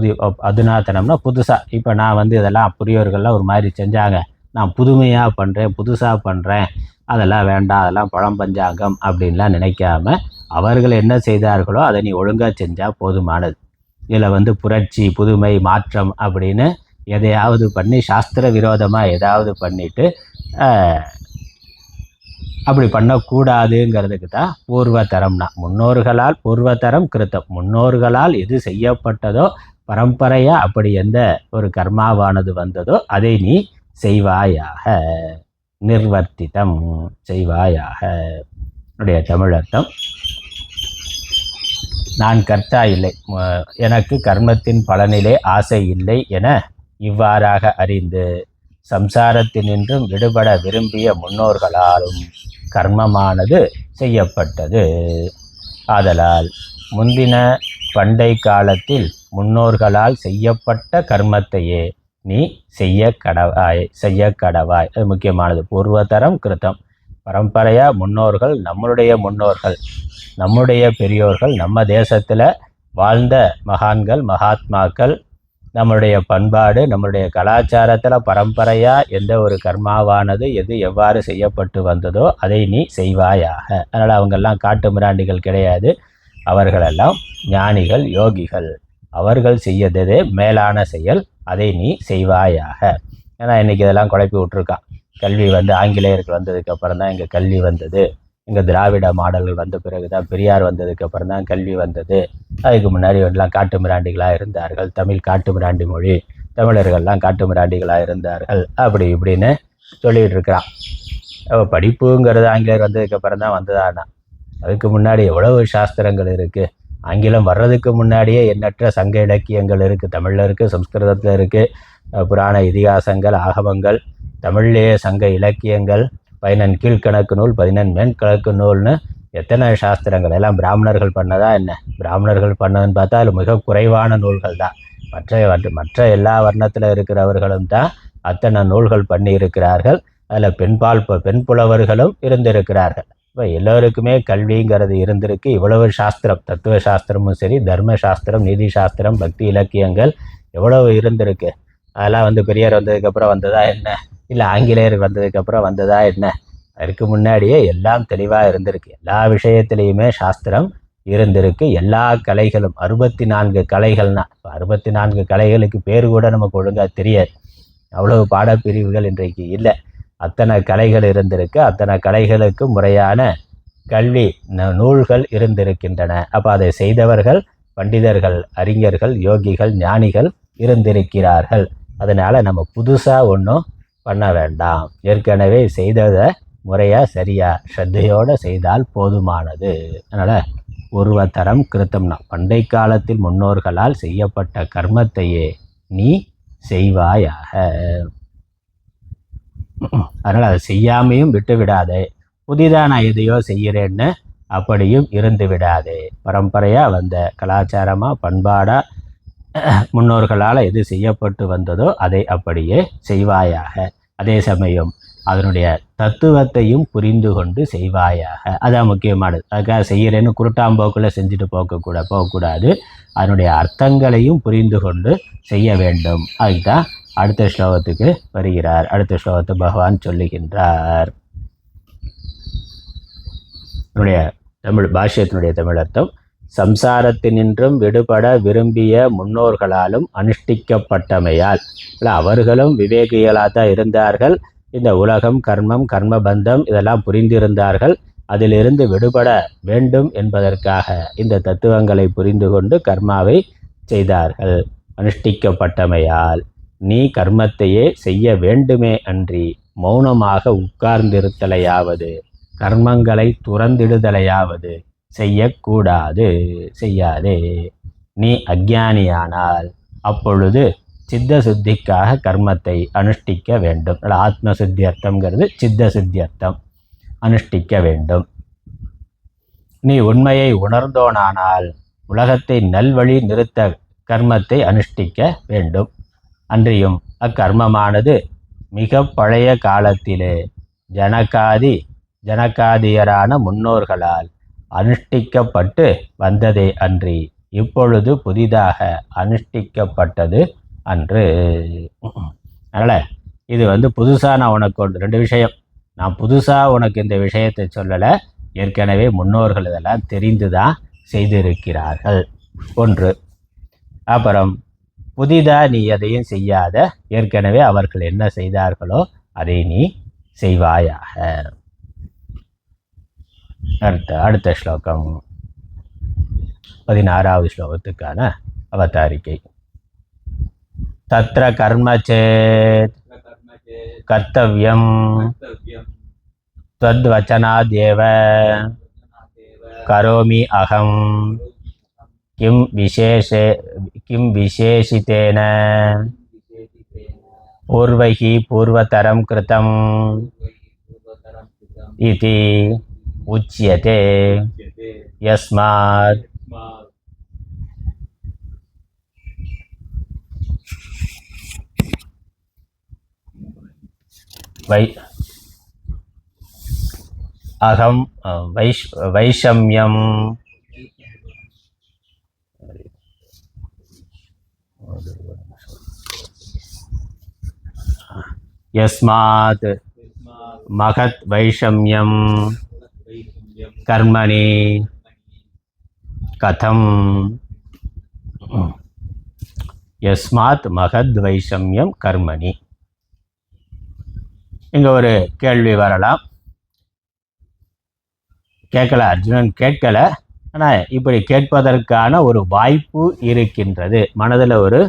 அதுநாத்தனம்னா புதுசாக. இப்போ நான் இதெல்லாம் புரியோர்கள்லாம் ஒரு மாதிரி செஞ்சாங்க, நான் புதுமையாக பண்ணுறேன், புதுசாக பண்ணுறேன், அதெல்லாம் வேண்டாம், அதெல்லாம் பழம்பஞ்சாங்கம் அப்படின்லாம் நினைக்காம அவர்கள் என்ன செய்தார்களோ அதை நீ ஒழுங்காக செஞ்சால் போதுமானது. இதில் புரட்சி, புதுமை, மாற்றம் அப்படின்னு எதையாவது பண்ணி சாஸ்திர விரோதமாக ஏதாவது பண்ணிவிட்டு அப்படி பண்ணக்கூடாதுங்கிறதுக்கு தான் பூர்வதரம்னா. முன்னோர்களால் பூர்வதரம் கிருத்தம், முன்னோர்களால் எது செய்யப்பட்டதோ பரம்பரையாக அப்படி எந்த ஒரு கர்மாவானது வந்ததோ அதை நீ செய்வாயாக. நிர்வர்த்திதம், செய்வாயாக. என்னுடைய தமிழர்த்தம், நான் கர்த்தா இல்லை, எனக்கு கர்மத்தின் பலனிலே ஆசை இல்லை என இவ்வாறாக அறிந்து சம்சாரத்தினின்றும் விடுபட விரும்பிய முன்னோர்களாலும் கர்மமானது செய்யப்பட்டது. ஆதலால் முந்தின பண்டை காலத்தில் முன்னோர்களால் செய்யப்பட்ட கர்மத்தையே நீ செய்ய கடவாய். அது முக்கியமானது. பூர்வதரம் கிருத்தம், பரம்பரையாக முன்னோர்கள், நம்மளுடைய முன்னோர்கள், நம்முடைய பெரியோர்கள், நம்ம தேசத்தில் வாழ்ந்த மகான்கள், மகாத்மாக்கள், நம்மளுடைய பண்பாடு, நம்மளுடைய கலாச்சாரத்தில் பரம்பரையாக எந்த ஒரு கர்மாவானது எது எவ்வாறு செய்யப்பட்டு வந்ததோ அதை நீ செய்வாயாக. அதனால் அவங்கெல்லாம் காட்டு மிராண்டிகள் கிடையாது, அவர்களெல்லாம் ஞானிகள், யோகிகள். அவர்கள் செய்யதே மேலான செயல், அதை நீ செய்வாயாக. ஏன்னா இன்றைக்கி இதெல்லாம் குழப்பி விட்ருக்கான். கல்வி ஆங்கிலேயர்கள் வந்ததுக்கு அப்புறம் தான் இங்கே கல்வி வந்தது, இங்கே திராவிட மாடல்கள் வந்த பிறகு தான், பெரியார் வந்ததுக்கு அப்புறம் தான் கல்வி வந்தது, அதுக்கு முன்னாடி எல்லாம் காட்டு மிராண்டிகளாக இருந்தார்கள், தமிழ் காட்டு மிராண்டி மொழி தமிழர்கள்லாம் காட்டு மிராண்டிகளாக இருந்தார்கள் அப்படி இப்படின்னு சொல்லிகிட்டு இருக்கிறான். படிப்புங்கிறது ஆங்கிலேயர் வந்ததுக்கப்புறம் தான் வந்ததானா? அதுக்கு முன்னாடி எவ்வளவு சாஸ்திரங்கள் இருக்குது. ஆங்கிலம் வர்றதுக்கு முன்னாடியே எண்ணற்ற சங்க இலக்கியங்கள் இருக்குது. தமிழில் இருக்குது, சம்ஸ்கிருதத்தில் இருக்குது, புராண இதிகாசங்கள், ஆகமங்கள், தமிழ்லேயே சங்க இலக்கியங்கள், 14 கீழ்கணக்கு நூல், 14 மேற்கணக்கு நூல்னு எத்தனை சாஸ்திரங்கள். எல்லாம் பிராமணர்கள் பண்ணதா என்ன? பிராமணர்கள் பண்ணதுன்னு பார்த்தா அதில் மிக குறைவான நூல்கள் தான். மற்ற எல்லா வர்ணத்தில் இருக்கிறவர்களும் தான் அத்தனை நூல்கள் பண்ணி இருக்கிறார்கள். அதில் பெண் புலவர்களும் இருந்திருக்கிறார்கள். இப்போ எல்லோருக்குமே கல்விங்கிறது இருந்திருக்கு. இவ்வளவு சாஸ்திரம், தத்துவ சாஸ்திரமும் சரி, தர்ம சாஸ்திரம், நீதி சாஸ்திரம், பக்தி இலக்கியங்கள் எவ்வளவு இருந்திருக்கு. அதெல்லாம் பெரியார் வந்ததுக்கப்புறம் வந்ததா என்ன? இல்லை ஆங்கிலேயர் வந்ததுக்கப்புறம் வந்ததா என்ன? அதுக்கு முன்னாடியே எல்லாம் தெளிவாக இருந்திருக்கு. எல்லா விஷயத்திலையுமே சாஸ்திரம் இருந்திருக்கு. எல்லா கலைகளும் 64 கலைகள்னா, 64 கலைகளுக்கு பேர் கூட நமக்கு ஒழுங்காக தெரியாது. அவ்வளவு பாடப்பிரிவுகள் இன்றைக்கு இல்லை. அத்தனை கலைகள் இருந்திருக்கு. அத்தனை கலைகளுக்கு முறையான கல்வி நூல்கள் இருந்திருக்கின்றன. அப்போ அதை செய்தவர்கள் பண்டிதர்கள், அறிஞர்கள், யோகிகள், ஞானிகள் இருந்திருக்கிறார்கள். அதனால் நம்ம புதுசாக ஒன்றும் பண்ண வேண்டாம். ஏற்கனவே செய்ததை முறையாக சரியாக ஸ்ரத்தையோடு செய்தால் போதுமானது. அதனால் பூர்வதரம் கிருத்தம்னா பண்டை காலத்தில் முன்னோர்களால் செய்யப்பட்ட கர்மத்தையே நீ செய்வாயாக. அதனால் அதை செய்யாமையும் விட்டு விடாதே. புதிதாக நான் எதையோ செய்கிறேன்னு அப்படியும் இருந்து விடாதே. பரம்பரையாக வந்த கலாச்சாரமாக பண்பாடாக முன்னோர்களால் எது செய்யப்பட்டு வந்ததோ அதை அப்படியே செய்வாயாக. அதே சமயம் அதனுடைய தத்துவத்தையும் புரிந்து கொண்டு செய்வாயாக. அதான் முக்கியமானது. அதுக்காக செய்கிறேன்னு குருட்டாம்போக்கில் செஞ்சுட்டு போகக்கூடாது. அதனுடைய அர்த்தங்களையும் புரிந்து கொண்டு செய்ய வேண்டும். அதுதான் அடுத்த ஸ்லோகத்துக்கு வருகிறார். அடுத்த ஸ்லோகத்தை பகவான் சொல்லுகின்றார். என்னுடைய தமிழ் பாஷ்யத்தினுடைய தமிழ் அர்த்தம்: சம்சாரத்தினின்றும் விடுபட விரும்பிய முன்னோர்களாலும் அனுஷ்டிக்கப்பட்டமையால், அவர்களும் விவேகிகளாக தான் இருந்தார்கள். இந்த உலகம், கர்மம், கர்மபந்தம் இதெல்லாம் புரிந்திருந்தார்கள். அதிலிருந்து விடுபட வேண்டும் என்பதற்காக இந்த தத்துவங்களை புரிந்து கொண்டு கர்மாவை செய்தார்கள். அனுஷ்டிக்கப்பட்டமையால் நீ கர்மத்தையே செய்ய வேண்டுமே அன்றி மௌனமாக உட்கார்ந்திருத்தலையாவது கர்மங்களை துறந்திடுதலையாவது செய்யக்கூடாது, செய்யாதே. நீ அஞ்ஞானியானால் அப்பொழுது சித்த சுத்திக்காக கர்மத்தை அனுஷ்டிக்க வேண்டும். ஆத்ம சுத்தி அர்த்தங்கிறது சித்த சுத்தி அர்த்தம். அனுஷ்டிக்க வேண்டும். நீ உண்மையை உணர்ந்தோனானால் உலகத்தை நல்வழி நிறுத்த கர்மத்தை அனுஷ்டிக்க வேண்டும். அன்றியும் அக்கர்மமானது மிக பழைய காலத்திலே ஜனகாதியரான முன்னோர்களால் அனுஷ்டிக்கப்பட்டு வந்ததே அன்றி இப்பொழுது புதிதாக அனுஷ்டிக்கப்பட்டது அன்று. அதனால் இது புதுசாக நான் உனக்கு 2 விஷயம். நான் புதுசாக உனக்கு இந்த விஷயத்தை சொல்லலை. ஏற்கனவே முன்னோர்கள் இதெல்லாம் தெரிந்து தான் செய்திருக்கிறார்கள். 1. அப்புறம் புதிதாக நீ எதையும் செய்யாத. ஏற்கனவே அவர்கள் என்ன செய்தார்களோ அதை நீ செய்வாயாக. அடுத்த ஸ்லோகம் 16வது ஸ்லோகத்துக்கான அவதாரிக்கை. தத்ர கர்மச்சேத் கர்த்தவ்யம் த்வத்வச்சனாத்யேவ கரோமி அகம் கிம் விசேஷிதேன பூர்வைஹி பூர்வதரம் கிருதம் இதி உச்யதே. யஸ்மாத் அகம் வைஷம்யம் யஸ்மாத் மகத் வைஷம்யம் கர்மணி கதம். யஸ்மாத் மகத் வைஷம்யம் கர்மணி. இங்கே ஒரு கேள்வி வரலாம். கேட்கல, அர்ஜுனன் கேட்கல. ஆனால் இப்படி கேட்பதற்கான ஒரு வாய்ப்பு இருக்கின்றது. மனதில் ஒரு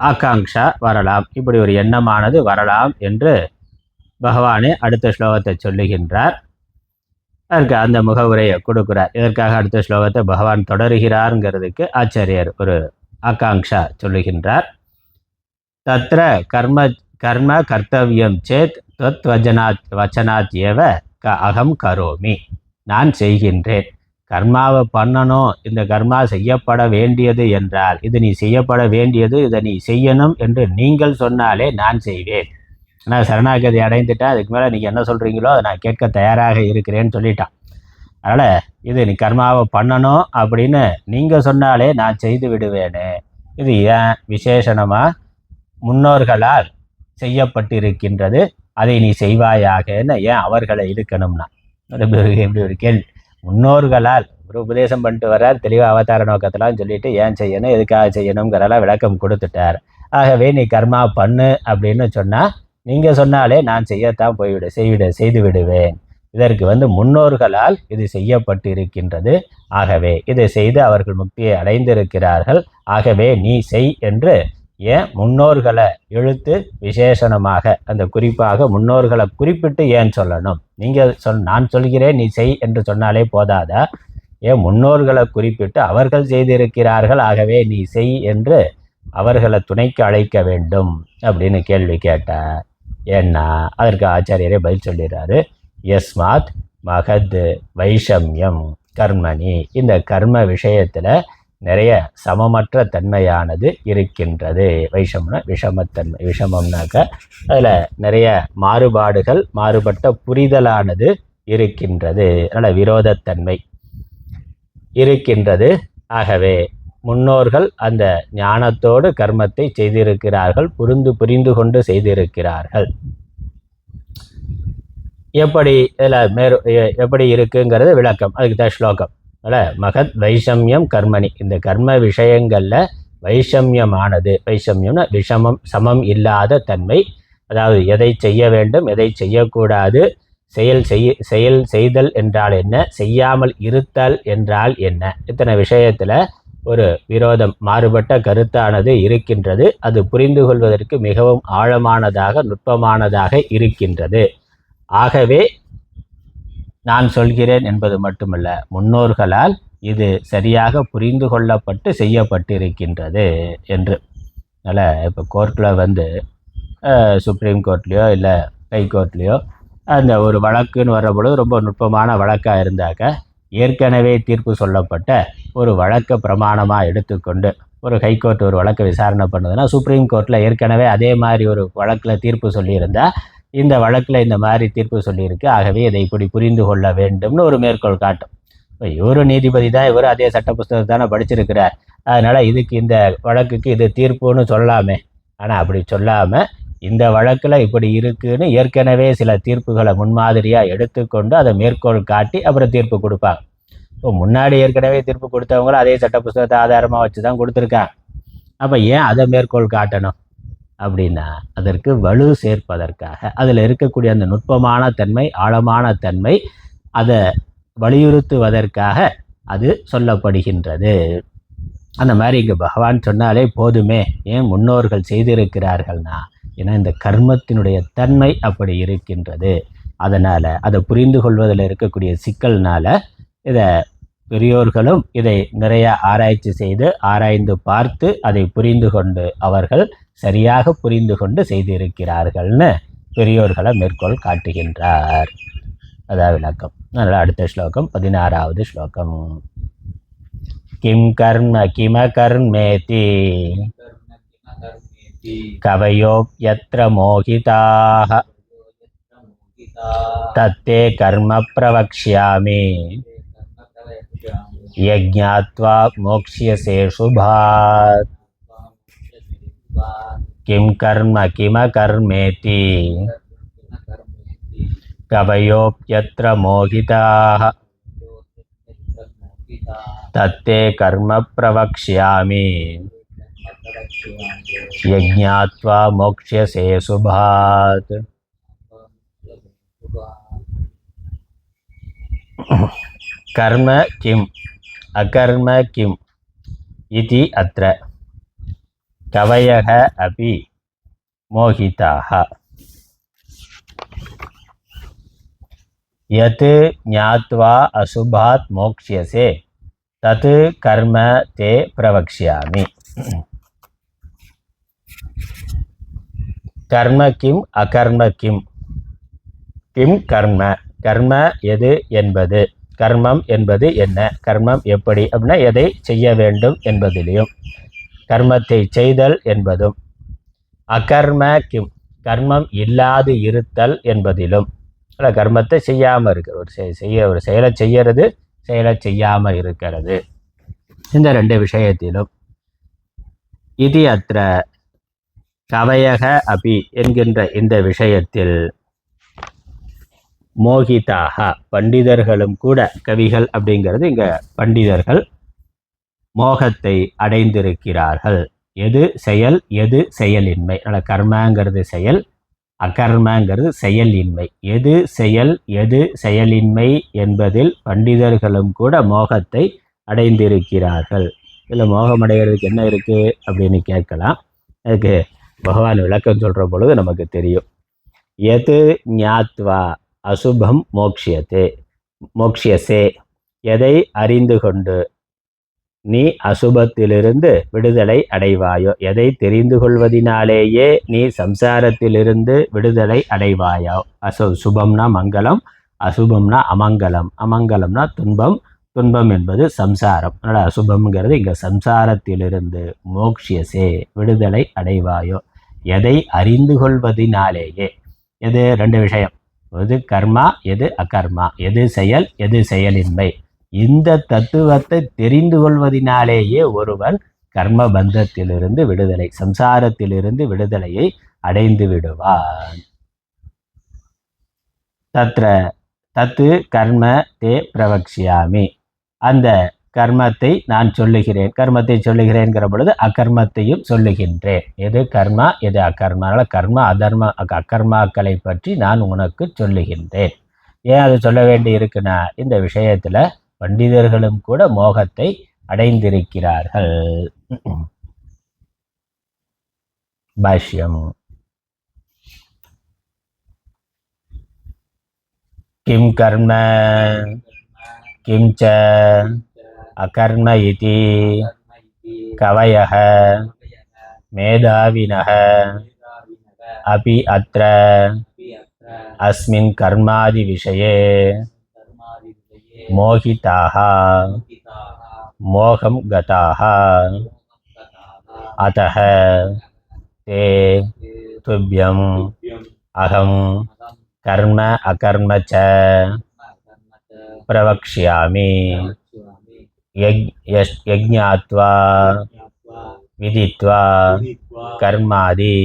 ஆகாங்ஷா வரலாம், இப்படி ஒரு எண்ணமானது வரலாம் என்று பகவானே அடுத்த ஸ்லோகத்தை சொல்லுகின்றார். அதற்கு அந்த முகவுரையை கொடுக்கிறார். இதற்காக அடுத்த ஸ்லோகத்தை பகவான் தொடருகிறார்ங்கிறதுக்கு ஆச்சாரியர் ஒரு ஆகாங்ஷா சொல்லுகின்றார். தத்ர கர்ம கர்ம கர்த்தவியம் சேத் தத் வச்சனாத் ஏவ அகம் கரோமி, நான் செய்கின்றேன். கர்மாவை பண்ணணும், இந்த கர்மா செய்யப்பட வேண்டியது என்றால், இது நீ செய்யப்பட வேண்டியது, இதை நீ செய்யணும் என்று நீங்கள் சொன்னாலே நான் செய்வேன். நான் சரணாகதி அடைந்துட்டேன், அதுக்கு மேலே நீங்கள் என்ன சொல்கிறீங்களோ அதை நான் கேட்க தயாராக இருக்கிறேன்னு சொல்லிட்டான். அதனால் இது நீ கர்மாவை பண்ணணும் அப்படின்னு நீங்கள் சொன்னாலே நான் செய்து விடுவேனே. இது ஏன் விசேஷணமாக முன்னோர்களால் செய்யப்பட்டிருக்கின்றது, அதை நீ செய்வாயாகன்னு ஏன் அவர்களை இழுக்கணும்னா எப்படி ஒரு கேள்வி. முன்னோர்களால் ஒரு உபதேசம் பண்ணிட்டு வர்றார், தெளிவாக அவதார நோக்கத்தெல்லாம் சொல்லிட்டு ஏன் செய்யணும், எதுக்காக செய்யணுங்கிறதெல்லாம் விளக்கம் கொடுத்துட்டார். ஆகவே நீ கர்மா பண்ணு அப்படின்னு சொன்னால் நீங்கள் சொன்னாலே நான் செய்யத்தான் செய்து விடுவேன். இதற்கு முன்னோர்களால் இது செய்யப்பட்டு இருக்கின்றது. ஆகவே இதை செய்து அவர்கள் முக்தியை அடைந்திருக்கிறார்கள். ஆகவே நீ செய் என்று ஏன் முன்னோர்களை இழுத்து விசேஷணமாக அந்த குறிப்பாக முன்னோர்களை குறிப்பிட்டு ஏன் சொல்லணும்? நீங்கள் நான் சொல்கிறேன் நீ செய் என்று சொன்னாலே போதாதா? ஏன் முன்னோர்களை குறிப்பிட்டு அவர்கள் செய்திருக்கிறார்கள், ஆகவே நீ செய் என்று அவர்களை துணைக்கு அழைக்க வேண்டும் அப்படின்னு கேள்வி கேட்டார். ஏன்னா அதற்கு ஆச்சாரியரே பதில் சொல்லிடுறாரு. யஸ்மாத் மகத் வைஷமியம் கர்மணி, இந்த கர்ம விஷயத்தில் நிறைய சமமற்ற தன்மையானது இருக்கின்றது. வைஷம்னா விஷமத்தன்மை, விஷமம்னாக்க அதில் நிறைய மாறுபாடுகள், மாறுபட்ட புரிதலானது இருக்கின்றது. அதனால் விரோதத்தன்மை இருக்கின்றது. ஆகவே முன்னோர்கள் அந்த ஞானத்தோடு கர்மத்தை செய்திருக்கிறார்கள், புரிந்து கொண்டு செய்திருக்கிறார்கள். எப்படி இதில் எப்படி இருக்குங்கிறது விளக்கம், அதுக்கு தான் ஸ்லோகம். அதில் மகத் வைஷமியம் கர்மணி, இந்த கர்ம விஷயங்களில் வைஷமியமானது, வைஷமியம்னா விஷமம், சமம் இல்லாத தன்மை. அதாவது எதை செய்ய வேண்டும், எதை செய்யக்கூடாது, செய்தல் என்றால் என்ன, செய்யாமல் இருத்தல் என்றால் என்ன, இத்தனை விஷயத்தில் ஒரு விரோதம், மாறுபட்ட கருத்தானது இருக்கின்றது. அது புரிந்து கொள்வதற்கு மிகவும் ஆழமானதாக, நுட்பமானதாக இருக்கின்றது. ஆகவே நான் சொல்கிறேன் என்பது மட்டுமல்ல, முன்னோர்களால் இது சரியாக புரிந்து கொள்ளப்பட்டு செய்யப்பட்டிருக்கின்றது என்று. அதனால் இப்போ கோர்ட்டில் சுப்ரீம் கோர்ட்லேயோ இல்லை ஹை கோர்ட்லேயோ அந்த ஒரு வழக்குன்னு வரப்பொழுது ரொம்ப நுட்பமான வழக்காக இருந்தாக்க, ஏற்கனவே தீர்ப்பு சொல்லப்பட்ட ஒரு வழக்கை பிரமாணமாக எடுத்துக்கொண்டு ஒரு ஹைகோர்ட் ஒரு வழக்கை விசாரணை பண்ணுதுன்னா, சுப்ரீம் கோர்ட்டில் ஏற்கனவே அதே மாதிரி ஒரு வழக்கில் தீர்ப்பு சொல்லியிருந்தால், இந்த வழக்கில் இந்த மாதிரி தீர்ப்பு சொல்லியிருக்கு, ஆகவே இதை இப்படி புரிந்து கொள்ள வேண்டும்னு ஒரு மேற்கோள் காட்டும். இப்போ இவரு நீதிபதி தான், இவர் அதே சட்ட புஸ்தகத்தை தானே படிச்சிருக்கிறார், அதனால் இதுக்கு இந்த வழக்குக்கு இது தீர்ப்புன்னு சொல்லலாமே. ஆனால் அப்படி சொல்லாமல் இந்த வழக்கில் இப்படி இருக்குன்னு ஏற்கனவே சில தீர்ப்புகளை முன்மாதிரியாக எடுத்துக்கொண்டு அதை மேற்கோள் காட்டி அப்புறம் தீர்ப்பு கொடுப்பாங்க. இப்போ முன்னாடி ஏற்கனவே தீர்ப்பு கொடுத்தவங்களும் அதே சட்ட புஸ்தகத்தை ஆதாரமாக வச்சு தான் கொடுத்துருக்காங்க. அப்போ ஏன் அதை மேற்கோள் காட்டணும் அப்படின்னா, அதற்கு வலு சேர்ப்பதற்காக, அதில் இருக்கக்கூடிய அந்த நுட்பமான தன்மை, ஆழமான தன்மை, அதை வலியுறுத்துவதற்காக அது சொல்லப்படுகின்றது. அந்த மாதிரி இங்கே பகவான் சொன்னாலே போதுமே, ஏன் முன்னோர்கள் செய்திருக்கிறார்கள்னா, ஏன்னா இந்த கர்மத்தினுடைய தன்மை அப்படி இருக்கின்றது. அதனால் அதை புரிந்து கொள்வதில் இருக்கக்கூடிய சிக்கல்னால இதை பெரியோர்களும் இதை நிறைய ஆராய்ச்சி செய்து ஆராய்ந்து பார்த்து அதை புரிந்து கொண்டு அவர்கள் சரியாக புரிந்து கொண்டு செய்திருக்கிறார்கள்னு பெரியோர்களை மேற்கோள் காட்டுகின்றார். அதாவது விளக்கம். அதனால் அடுத்த ஸ்லோகம் 16வது ஸ்லோகம். கிம் கர்ம கிம கர்மேதி கவயோ யத்ர மோகிதாஹ தத்தே கர்ம பிரவக்ஷ்யாமி யஜ்ஞாத்வா மோக்ஷ்யசே சுபாத். கிம் கர்ம கிம கர்மேதி கவயோப்யத்ர மோகிதாஹ தத்தே கர்ம பிரவக்ஷ்யாமி யஜ்ஞாத்வா மோக்ஷ்யசே சுபாத். கர்ம கிம் அகர்ம கிம் இதி அத்ர. கவயக அபி மோகிதாக யத் ஞாத்வா அசுபாத் மோக்ஷ்யசே தத் கர்ம தே பிரவக்ஷ்யாமி. கர்ம கிம் அகர்ம கிம். கிம் கர்ம. கர்ம எது என்பது, கர்மம் என்பது என்ன, கர்மம் எப்படி அப்படின்னா எதை செய்ய வேண்டும் என்பதிலையும், கர்மத்தை செய்தல் என்பதும், அகர்ம கிம் கர்மம் இல்லாது இருத்தல் என்பதிலும், கர்மத்தை செய்யாமல் இருக்கிற ஒரு செயலை செய்யறது, செயலை செய்யாமல் இருக்கிறது, இந்த ரெண்டு விஷயத்திலும். இது அத்திர கவயக அபி என்கின்ற இந்த விஷயத்தில் மோகிதாக பண்டிதர்களும் கூட, கவிகள் அப்படிங்கிறது இங்க பண்டிதர்கள் மோகத்தை அடைந்திருக்கிறார்கள். எது செயல், எது செயலின்மை. கர்மங்கிறது செயல், அகர்மங்கிறது செயலின்மை. எது செயல், எது செயலின்மை என்பதில் பண்டிதர்களும் கூட மோகத்தை அடைந்திருக்கிறார்கள். இதில் மோகம் அடைகிறதுக்கு என்ன இருக்குது அப்படின்னு கேட்கலாம். அதுக்கு பகவான் விளக்கம் சொல்கிற பொழுது நமக்கு தெரியும். எது ஞாத்வா அசுபம் மோக்ஷியசே. எதை அறிந்து கொண்டு நீ அசுபத்திலிருந்து விடுதலை அடைவாயோ, எதை தெரிந்து கொள்வதினாலேயே நீ சம்சாரத்திலிருந்து விடுதலை அடைவாயோ. சுபம்னா மங்களம், அசுபம்னா அமங்கலம், அமங்கலம்னா துன்பம், துன்பம் என்பது சம்சாரம். அதனால் அசுபம்ங்கிறது இங்கே சம்சாரத்திலிருந்து மோக்ஷியசே விடுதலை அடைவாயோ. எதை அறிந்து கொள்வதினாலேயே. எது ரெண்டு விஷயம், எது கர்மா, எது அகர்மா, எது செயல், எது செயலின்மை. இந்த தத்துவத்தை தெரிந்து கொள்வதினாலேயே ஒருவன் கர்ம பந்தத்திலிருந்து விடுதலை, சம்சாரத்திலிருந்து விடுதலையை அடைந்து விடுவான். தத்து கர்ம தே பிரவக்ஷ்யாமி. அந்த கர்மத்தை நான் சொல்லுகிறேன். கர்மத்தை சொல்லுகிறேன்கிற பொழுது அகர்மத்தையும் சொல்லுகின்றேன். எது கர்மா, எது அகர்மா. கர்ம அகர்மாக்களை பற்றி நான் உனக்கு சொல்லுகின்றேன். ஏன் அது சொல்ல வேண்டி இருக்குன்னா, இந்த விஷயத்துல பண்டிதர்களும் கூட மோகத்தை அடைந்திருக்கிறார்கள். பாஷ்யம். கிம் கர்ம கிம் ச அகர்ம இதி கவயः மேதாவினः அபி அத்ர அஸ்மின் கர்மாதி விஷயே மோகிதாः மோகம் கதாः அத்தः தே துப்யம் அகம் கர்ம அகர்ம ச பிரவக்ஷ்யாமி யஜ்ஞாத்வா விதித்வா கர்மாதி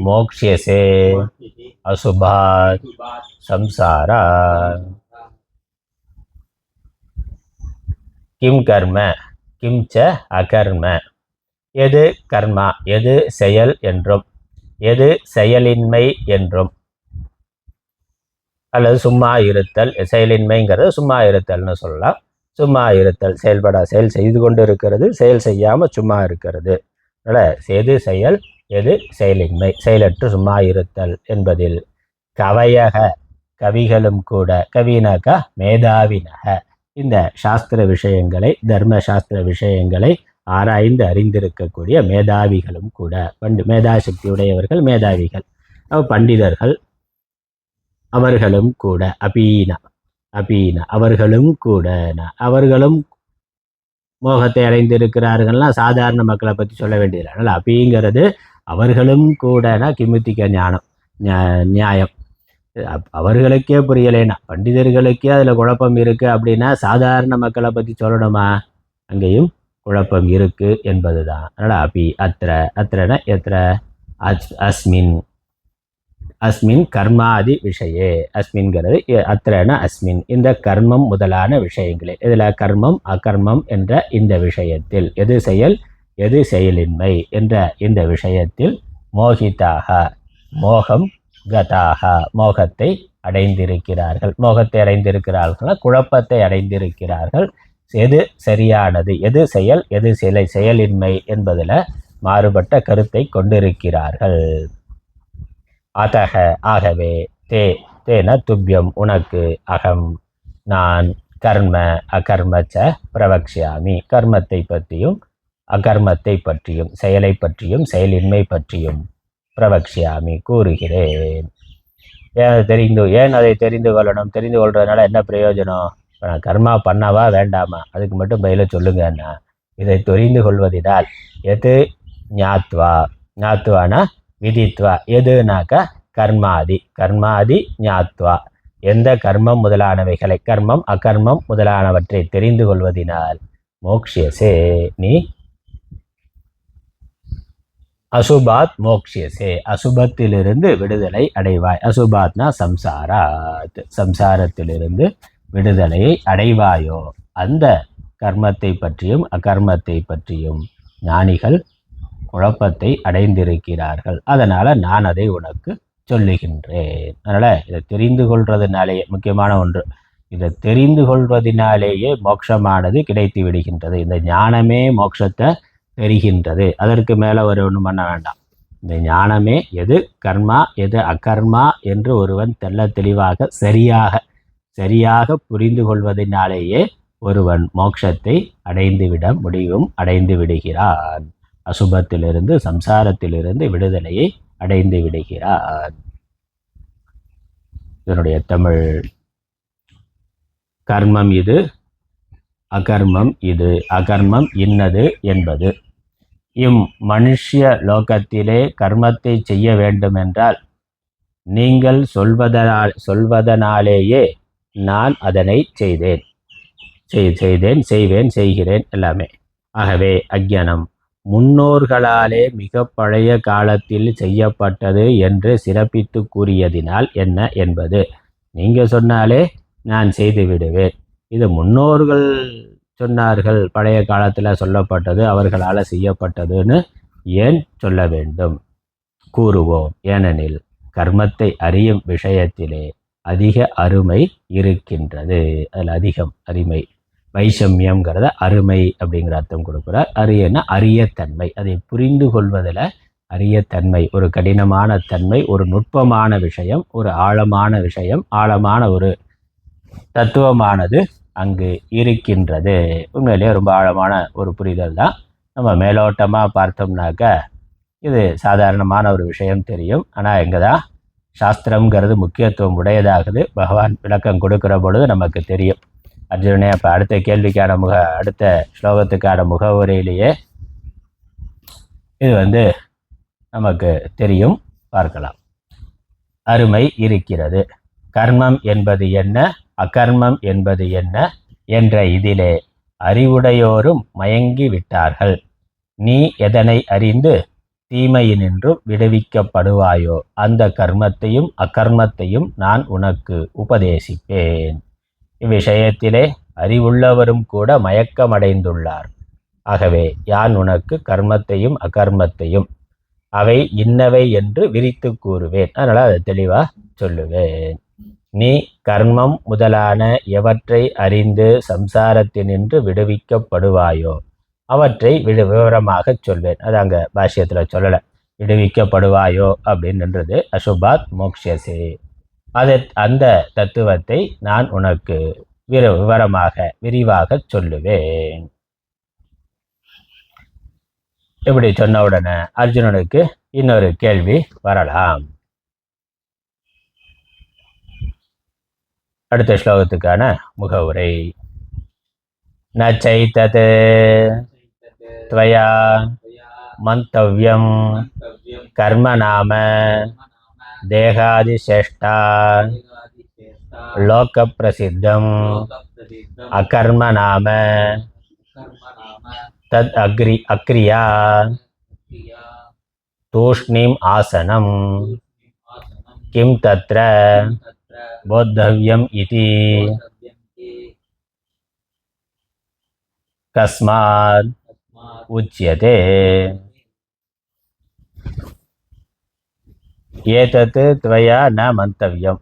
மோக்ஷ்யசே அசுபாத் சம்சாரா. கிம் கர்ம கிம் ச அகர்ம. எது கர்மா, எது செயல் என்றும், எது செயலின்மை என்றும், அல்லது சும்மா இருத்தல். செயலின்மைங்கிறது சும்மா இருத்தல்னு சொல்லலாம். சும்மா இருத்தல், செயல் செய்து கொண்டு இருக்கிறது, செயல் செய்யாமல் சும்மா இருக்கிறது. அதனால் எது செயல், எது செயலின்மை, செயலற்று சும்மா இருத்தல் என்பதில் கவயக கவிகளும் கூட, கவினாக்கா மேதாவினக, இந்த சாஸ்திர விஷயங்களை, தர்ம சாஸ்திர விஷயங்களை ஆராய்ந்து அறிந்திருக்கக்கூடிய மேதாவிகளும் கூட, மேதாசக்தியுடையவர்கள் மேதாவிகள், பண்டிதர்கள் அவர்களும் கூட, அபீன அவர்களும் கூட, அவர்களும் மோகத்தை அடைந்திருக்கிறார்கள்னா சாதாரண மக்களை பற்றி சொல்ல வேண்டியது. அதனால் அபிங்கிறது அவர்களும் கூடனா கிமுத்திக்க ஞானம், நியாயம். அவர்களுக்கே புரியலைன்னா, பண்டிதர்களுக்கே அதில் குழப்பம் இருக்குது அப்படின்னா சாதாரண மக்களை பற்றி சொல்லணுமா? அங்கேயும் குழப்பம் இருக்குது என்பது தான். அதனால் அபி அத்திரன எத்திர அஸ்மின் கர்மாதி விஷயே. அஸ்மின்கிறது அத்திரன அஸ்மின், இந்த கர்மம் முதலான விஷயங்களே. இதில் கர்மம் அகர்மம் என்ற இந்த விஷயத்தில், எது செயல் எது செயலின்மை என்ற இந்த விஷயத்தில் மோகிதாக மோகம் கதாக, மோகத்தை அடைந்திருக்கிறார்கள். மோகத்தை அடைந்திருக்கிறார்கள், குழப்பத்தை அடைந்திருக்கிறார்கள். எது சரியானது, எது செயல் எது செயலின்மை என்பதில் மாறுபட்ட கருத்தை கொண்டிருக்கிறார்கள். அதக ஆகவே தே தேன துப்பியம் உனக்கு அகம் நான் கர்ம அகர்மச்ச பிரவக்ஷாமி கர்மத்தை பற்றியும் அகர்மத்தை பற்றியும் செயலை பற்றியும் செயலின்மை பற்றியும் பிரவக்ஷாமி கூறுகிறேன். ஏன் அதை தெரிந்து கொள்ளணும்? தெரிந்து கொள்றதுனால என்ன பிரயோஜனம்? நான் கர்மா பண்ணவா வேண்டாமா? அதுக்கு மட்டும் பயில சொல்லுங்கன்னா, இதை தெரிந்து கொள்வதினால் எது ஞாத்வா ஞாத்வானா விதித்வா எதுனாக்கா கர்மாதி ஞாத்வா எந்த கர்மம் முதலானவைகளை கர்மம் அகர்மம் முதலானவற்றை தெரிந்து கொள்வதினால் மோக்ஷியசே நீ அசுபாத் மோக்ஷியசே அசுபத்திலிருந்து விடுதலை அடைவாய். அசுபாத்னா சம்சாரத்திலிருந்து விடுதலையை அடைவாயோ. அந்த கர்மத்தை பற்றியும் அகர்மத்தை பற்றியும் ஞானிகள் குழப்பத்தை அடைந்திருக்கிறார்கள். அதனால் நான் அதை உனக்கு சொல்லுகின்றேன். அதனால் இதை தெரிந்து கொள்வதனாலேயே முக்கியமான ஒன்று, இதை தெரிந்து கொள்வதனாலேயே மோட்சமானது கிடைத்து விடுகின்றது. இந்த ஞானமே மோட்சத்தை தெரிகின்றது. அதற்கு மேலே ஒரு ஒன்றும் பண்ண வேண்டாம். இந்த ஞானமே எது கர்மா எது அகர்மா என்று ஒருவன் தெல்ல தெளிவாக சரியாக புரிந்து கொள்வதனாலேயே ஒருவன் மோட்சத்தை அடைந்து விடுகிறான். அசுபத்திலிருந்து சம்சாரத்திலிருந்து விடுதலையை அடைந்து விடுகிறான். இதனுடைய தமிழ்: கர்மம் இது, அகர்மம் இது, அகர்மம் இன்னது என்பது. மனுஷ்ய லோகத்திலே கர்மத்தை செய்ய வேண்டுமென்றால் நீங்கள் சொல்வதனாலேயே நான் அதனை செய்கிறேன் எல்லாமே. ஆகவே அஞ்ஞானம் முன்னோர்களாலே மிக பழைய காலத்தில் செய்யப்பட்டது என்று சிறப்பித்து கூறியதினால் என்ன என்பது. நீங்கள் சொன்னாலே நான் செய்து விடுவேன். இது முன்னோர்கள் சொன்னார்கள், பழைய காலத்தில் சொல்லப்பட்டது, அவர்களால் செய்யப்பட்டதுன்னு ஏன் சொல்ல வேண்டும்? கூறுவோம். ஏனெனில் கர்மத்தை அறியும் விஷயத்திலே அதிக அருமை இருக்கின்றது. அதில் அதிகம் அருமை, வைஷமியம்ங்கிறத அருமை அப்படிங்கிற அர்த்தம் கொடுக்குறார். அரியன்னா அரியத்தன்மை, அதை புரிந்து கொள்வதில் அரியத்தன்மை, ஒரு கடினமான தன்மை, ஒரு நுட்பமான விஷயம், ஒரு ஆழமான விஷயம், ஆழமான ஒரு தத்துவமானது அங்கு இருக்கின்றது. உண்மையிலேயே ரொம்ப ஆழமான ஒரு புரிதல் தான். நம்ம மேலோட்டமாக பார்த்தோம்னாக்கா இது சாதாரணமான ஒரு விஷயம் தெரியும். ஆனால் எங்கே தான் சாஸ்திரம்ங்கிறது முக்கியத்துவம் உடையதாகுது பகவான் விளக்கம் கொடுக்குற பொழுது நமக்கு தெரியும். அர்ஜுனனே, அப்போ அடுத்த கேள்விக்கான அடுத்த ஸ்லோகத்துக்கான முகவுரையிலேயே இது நமக்கு தெரியும், பார்க்கலாம். அருமை இருக்கிறது. கர்மம் என்பது என்ன, அகர்மம் என்பது என்ன என்ற இதிலே அறிவுடையோரும் மயங்கி விட்டார்கள். நீ எதனை அறிந்து தீமையினின்றும் விடுவிக்கப்படுவாயோ அந்த கர்மத்தையும் அகர்மத்தையும் நான் உனக்கு உபதேசிப்பேன். இவ்விஷயத்திலே அறிவுள்ளவரும் கூட மயக்கமடைந்துள்ளார். ஆகவே யான் உனக்கு கர்மத்தையும் அகர்மத்தையும் அவை இன்னவை என்று விரித்து கூறுவேன். அதனால் அதை தெளிவாக சொல்லுவேன். நீ கர்மம் முதலான எவற்றை அறிந்து சம்சாரத்தினின்று விடுவிக்கப்படுவாயோ அவற்றை விவரமாக சொல்வேன். அது அங்கே பாஷ்யத்தில் சொல்லலை. விடுவிக்கப்படுவாயோ அப்படின்றது அசுபாத் மோக்ஷசே. அந்த தத்துவத்தை நான் உனக்கு விரிவாக சொல்லுவேன். இப்படி சொன்ன உடனே அர்ஜுனனுக்கு இன்னொரு கேள்வி வரலாம். அடுத்த ஸ்லோகத்துக்கான முகவுரை: நச்சைதத் த்வயா மந்தவ்யம் கர்ம நாம தேகாதிசேஷ்டா லோக பிரசித்தம் அகர்ம நாம தத் அக்ரியா தூஷ்ணீம் ஆசனம் கிம் தத்ர போத்தவ்யம் இதி கஸ்மாத் உச்யதே. ஏதத்து துவயா ந மந்தவ்யம்.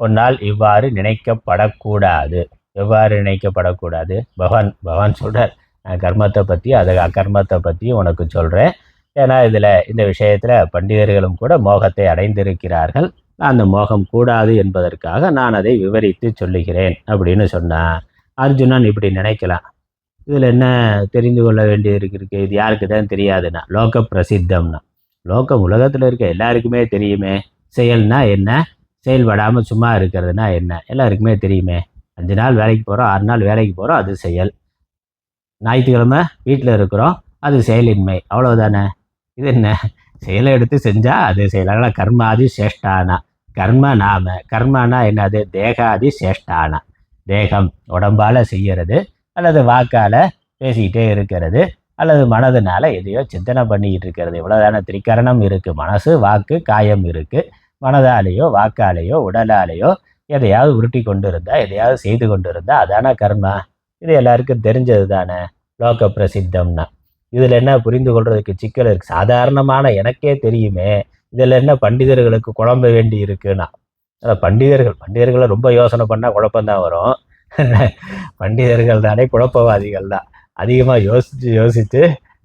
உன்னால் இவ்வாறு நினைக்கப்படக்கூடாது. எவ்வாறு நினைக்கப்படக்கூடாது? பகவான் சொல்கிறார், நான் கர்மத்தை பற்றி அதை அகர்மத்தை பற்றி உனக்கு சொல்கிறேன். ஏன்னா இதில் இந்த விஷயத்தில் பண்டிதர்களும் கூட மோகத்தை அடைந்திருக்கிறார்கள். அந்த மோகம் கூடாது என்பதற்காக நான் அதை விவரித்து சொல்லுகிறேன் அப்படின்னு சொன்னான். அர்ஜுனன் இப்படி நினைக்கலாம், இதில் என்ன தெரிந்து கொள்ள வேண்டியது இருக்கு, இது யாருக்கு தான் தெரியாதுன்னா லோக பிரசித்தம்னா, லோகம் உலகத்தில் இருக்க எல்லாருக்குமே தெரியுமே. செயல்னா என்ன, செயல்படாமல் சும்மா இருக்கிறதுனா என்ன, எல்லாருக்குமே தெரியுமே. 5 நாள் வேலைக்கு போகிறோம், 6 நாள் வேலைக்கு போகிறோம், அது செயல். ஞாயிற்றுக்கிழமை வீட்டில் இருக்கிறோம், அது செயலின்மை, அவ்வளோதானே. இது என்ன, செயலை எடுத்து செஞ்சால் அது செயலாக கர்மாதி சேஷ்டானா. கர்ம நாம, கர்மானா என்னது, தேகாதி சேஷ்டானா. தேகம் உடம்பால் செய்கிறது, அல்லது வாக்கால் பேசிக்கிட்டே இருக்கிறது, அல்லது மனதுனால எதையோ சிந்தனை பண்ணிக்கிட்டு இருக்கிறது, இவ்வளோதான. திரிகரணம் இருக்குது, மனசு வாக்கு காயம் இருக்குது. மனதாலேயோ வாக்காலேயோ உடலாலேயோ எதையாவது உருட்டி கொண்டு இருந்தால், எதையாவது செய்து கொண்டு இருந்தால் அதான கர்மா. இது எல்லாருக்கும் தெரிஞ்சது தானே லோக பிரசித்தம்னா. இதில் என்ன புரிந்து கொள்றதுக்கு சிக்கல் இருக்குது, சாதாரணமான எனக்கே தெரியுமே, இதில் என்ன பண்டிதர்களுக்கு குழம்ப வேண்டி இருக்குன்னா. பண்டிதர்களை ரொம்ப யோசனை பண்ணால் குழப்பம்தான் வரும். பண்டிதர்கள் தானே குழப்பவாதிகள் தான், அதிகமாக யோசித்து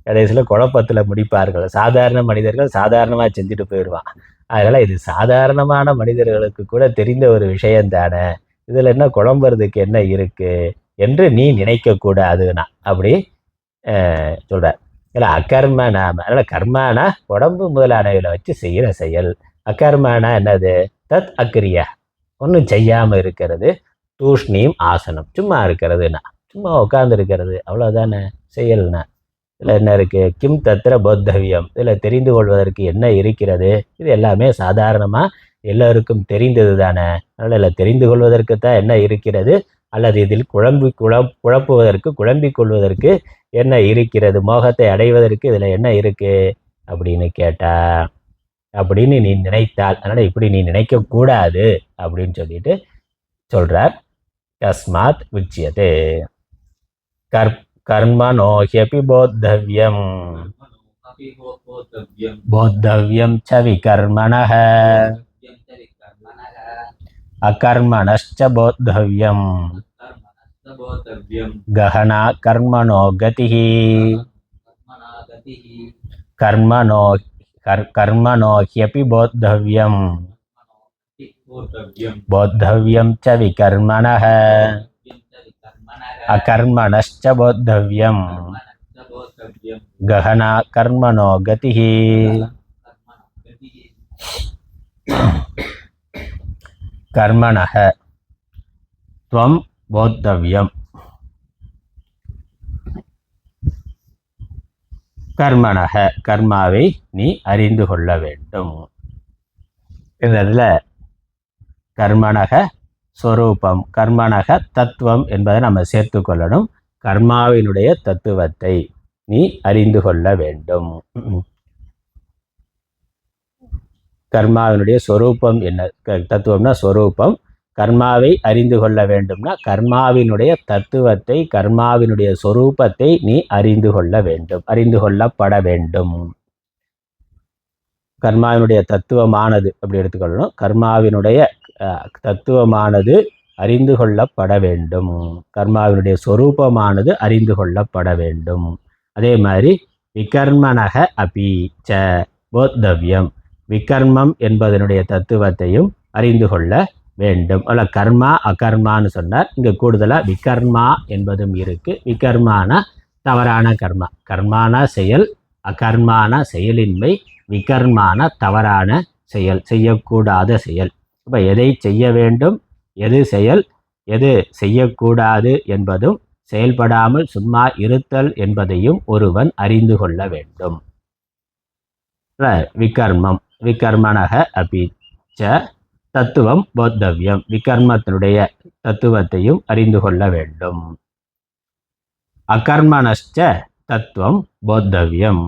கடைசியில் குழப்பத்தில் முடிப்பார்கள். சாதாரண மனிதர்கள் சாதாரணமாக செஞ்சுட்டு போயிடுவான். அதனால் இது சாதாரணமான மனிதர்களுக்கு கூட தெரிந்த ஒரு விஷயம் தானே, இதில் என்ன குழம்புறதுக்கு என்ன இருக்குது என்று நீ நினைக்கக்கூடாதுன்னா அப்படி சொல்கிறார். இல்லை அக்கர்மனா, அதனால் கர்மானா உடம்பு முதலானவைகளை வச்சு செய்கிற செயல். அக்கர்மானா என்னது, தத் அக்ரியா, ஒன்றும் செய்யாமல் இருக்கிறது. தூஷ்ணீம் ஆசனம், சும்மா இருக்கிறதுனா சும்மா உட்கார்ந்து இருக்கிறது, அவ்வளோதானே செயல்னா. இதில் என்ன இருக்குது, கிம் தத்திர போத்தவியம், இதில் தெரிந்து கொள்வதற்கு என்ன இருக்கிறது. இது எல்லாமே சாதாரணமாக எல்லோருக்கும் தெரிந்தது தானே. அதனால் இதில் தெரிந்து கொள்வதற்கு தான் என்ன இருக்கிறது, அல்லது இதில் குழப்புவதற்கு குழம்பிக் கொள்வதற்கு என்ன இருக்கிறது, மோகத்தை அடைவதற்கு இதில் என்ன இருக்குது அப்படின்னு கேட்டா, அப்படின்னு நீ நினைத்தால், அதனால் இப்படி நீ நினைக்கக்கூடாது அப்படின்னு சொல்லிட்டு சொல்கிறார். கஸ்மாத் உச்சியதே கர்மணோஹ்யபி போத்தவ்யம், போத்தவ்யம் ச விகர்மணஹ, அகர்மணஸ்ச போத்தவ்யம், கஹனா கர்மணோ கதிஹி, கர்மணோஹ்யபி போத்தவ்யம், போத்தவ்யம் ச விகர்மணஹ, அகர்மணஸ்ச போத்தவ்யம், கஹனா கர்மணோ கதிஹி. கர்மணஹ த்வம் போத்தவ்யம், கர்மணஹ கர்மாவை நீ அறிந்து கொள்ள வேண்டும். இதில் கர்மணக ஸ்வரூபம், கர்மணக தத்துவம் என்பதை நம்ம சேர்த்து கொள்ளணும். கர்மாவினுடைய தத்துவத்தை நீ அறிந்து கொள்ள வேண்டும். கர்மாவினுடைய ஸ்வரூபம் என்ன, தத்துவம்னா ஸ்வரூபம். கர்மாவை அறிந்து கொள்ள வேண்டும்னா கர்மாவினுடைய தத்துவத்தை, கர்மாவினுடைய ஸ்வரூபத்தை நீ அறிந்து கொள்ள வேண்டும், அறிந்து கொள்ளப்பட வேண்டும். கர்மாவினுடைய தத்துவமானது அப்படி எடுத்துக்கொள்ளணும். கர்மாவினுடைய தத்துவமானது அறிந்து கொள்ளப்பட வேண்டும், கர்மாவினுடைய ஸ்வரூபமானது அறிந்து கொள்ளப்பட வேண்டும். அதே மாதிரி விகர்மணக அபி ச போத்தவ்யம், விகர்மம் என்பதனுடைய தத்துவத்தையும் அறிந்து கொள்ள வேண்டும். அல்ல கர்மா அகர்மான்னு சொன்னார், இங்கே கூடுதலாக விகர்மா என்பதும் இருக்குது. விகர்மானா தவறான கர்மா, கர்மானா செயல், அகர்மான செயலின்மை, விகர்மான தவறான செயல், செய்யக்கூடாத செயல். இப்போ எதை செய்ய வேண்டும், எது செயல், எது செய்யக்கூடாது என்பதும், செயல்படாமல் சும்மா இருத்தல் என்பதையும் ஒருவன் அறிந்து கொள்ள வேண்டும். விகர்மம், விகர்மணக அபி ச தத்துவம் போத்தவ்யம், விகர்மத்தினுடைய தத்துவத்தையும் அறிந்து கொள்ள வேண்டும். அகர்மணஸ்ச தத்துவம் போத்தவ்யம்,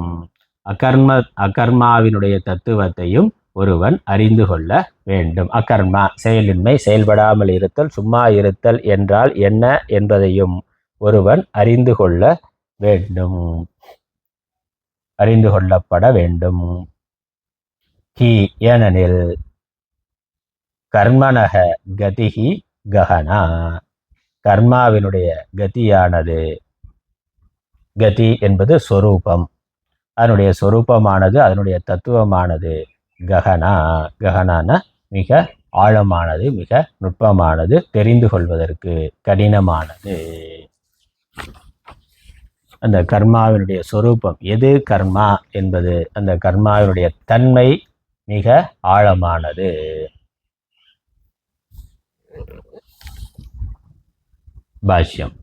அகர்மாவினுடைய தத்துவத்தையும் ஒருவன் அறிந்து கொள்ள வேண்டும். அகர்மா செயலின்மை, செயல்படாமல் இருத்தல், சும்மா இருத்தல் என்றால் என்ன என்பதையும் ஒருவன் அறிந்து கொள்ள வேண்டும், அறிந்து கொள்ளப்பட வேண்டும். ஹி ஏனெனில் கர்மணக கதிஹி கஹனா, கர்மாவினுடைய கதியானது, கதி என்பது ஸ்வரூபம், அதனுடைய சொரூபமானது, அதனுடைய தத்துவமானது ககனா. ககனான மிக ஆழமானது, மிக நுட்பமானது, தெரிந்து கொள்வதற்கு கடினமானது. அந்த கர்மாவினுடைய சொரூபம் எது, கர்மா என்பது, அந்த கர்மாவினுடைய தன்மை மிக ஆழமானது. பாஷ்யம்.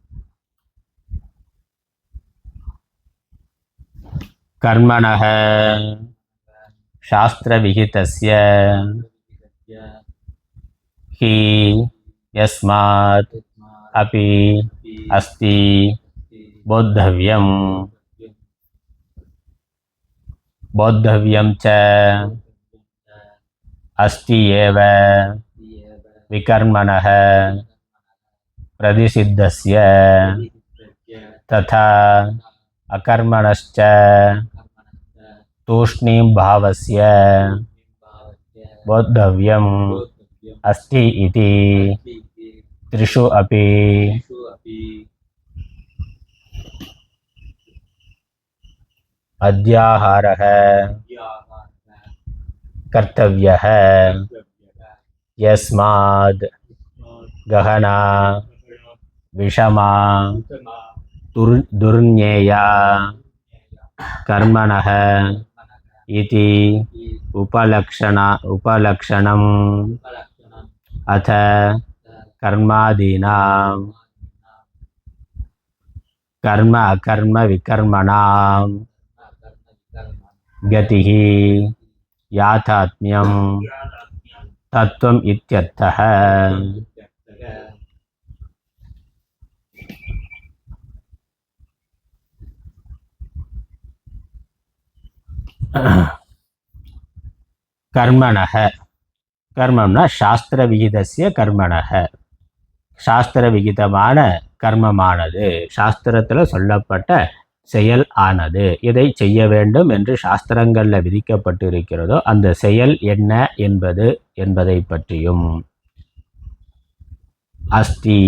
கர்மணः சாஸ்திரவிகிதஸ்ய ஹி யஸ்மாத் அபி அஸ்தி போத்தவ்யம். போத்தவ்யம் ச அஸ்தி ஏவ விகர்மணः பிரதிசித்தஸ்ய ததா அகர்மணஸ்ச தூஷ்ணீம் பாவஸ்ய போத்தவ்யம் அஸ்தி இதி த்ரிஷு அபி அத்யாஹாரः கர்த்தவ்யः யஸ்மாத் கஹனா விஷமா துர்ஞேயா கர்மணः இதி உபலக்ஷணம் அத கர்மாதீனாம் கர்ம அகர்ம விகர்மணாம் கதிஹி யாதாத்மியம் தத்துவம் இத்யர்த்தः. கர்மணः, கர்மம்னா சாஸ்திர விகிதஸ்ய கர்மணः, சாஸ்திர விகிதமான கர்மமானது, சாஸ்திரத்தில் சொல்லப்பட்ட செயல் ஆனது, இதை செய்ய வேண்டும் என்று சாஸ்திரங்களில் விதிக்கப்பட்டிருக்கிறதோ அந்த செயல் என்ன என்பதை பற்றியும். அஸ்தி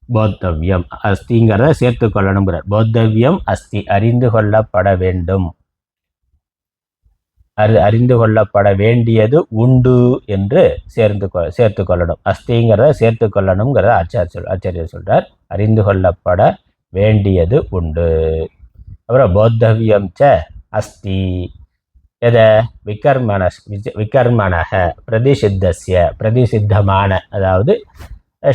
போத்தவ்யம், அஸ்திங்கிறத சேர்த்து கொள்ளணுங்கிறார். போத்தவ்யம் அஸ்தி, அறிந்து கொள்ளப்பட வேண்டும், அறிந்து கொள்ளப்பட வேண்டியது உண்டு என்று சேர்த்து கொள்ளணும். அஸ்திங்கிறத சேர்த்து கொள்ளணுங்கிறத ஆச்சாரியர் சொல்றார். அறிந்து கொள்ளப்பட வேண்டியது உண்டு. அப்புறம் போத்தவ்யம் ச அஸ்தி எதை, விகர்மணக பிரதிசித்தஸ்ய, பிரதிசித்தமான, அதாவது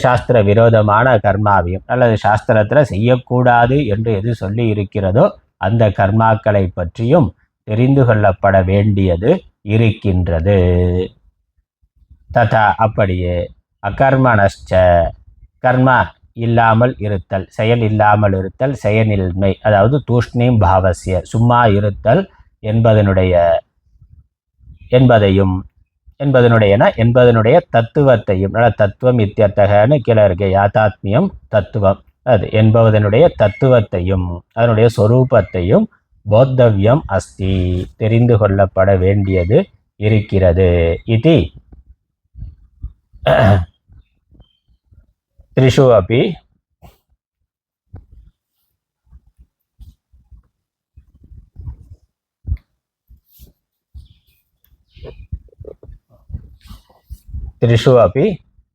சாஸ்திர விரோதமான கர்மாவையும் அல்லது சாஸ்திரத்தில் செய்யக்கூடாது என்று எது சொல்லி இருக்கிறதோ அந்த கர்மாக்களை பற்றியும் தெரிந்து கொள்ளப்பட வேண்டியது இருக்கின்றது. ததா அப்படியே அகர்மணஸ்ச, கர்மா இல்லாமல் இருத்தல், செயல் இல்லாமல் இருத்தல், செயனின்மை, அதாவது தூஷ்ணீம் பாவசிய, சும்மா இருத்தல் என்பதனுடைய தத்துவத்தையும், தத்துவம் இத்தியர்த்தகன்னு கீழே இருக்க யாதாத்மியம் தத்துவம், அது என்பதனுடைய தத்துவத்தையும் அதனுடைய சொரூபத்தையும் போத்தவ்யம் அஸ்தி, தெரிந்து கொள்ளப்பட வேண்டியது இருக்கிறது. இது த்ரிஷு அப்பி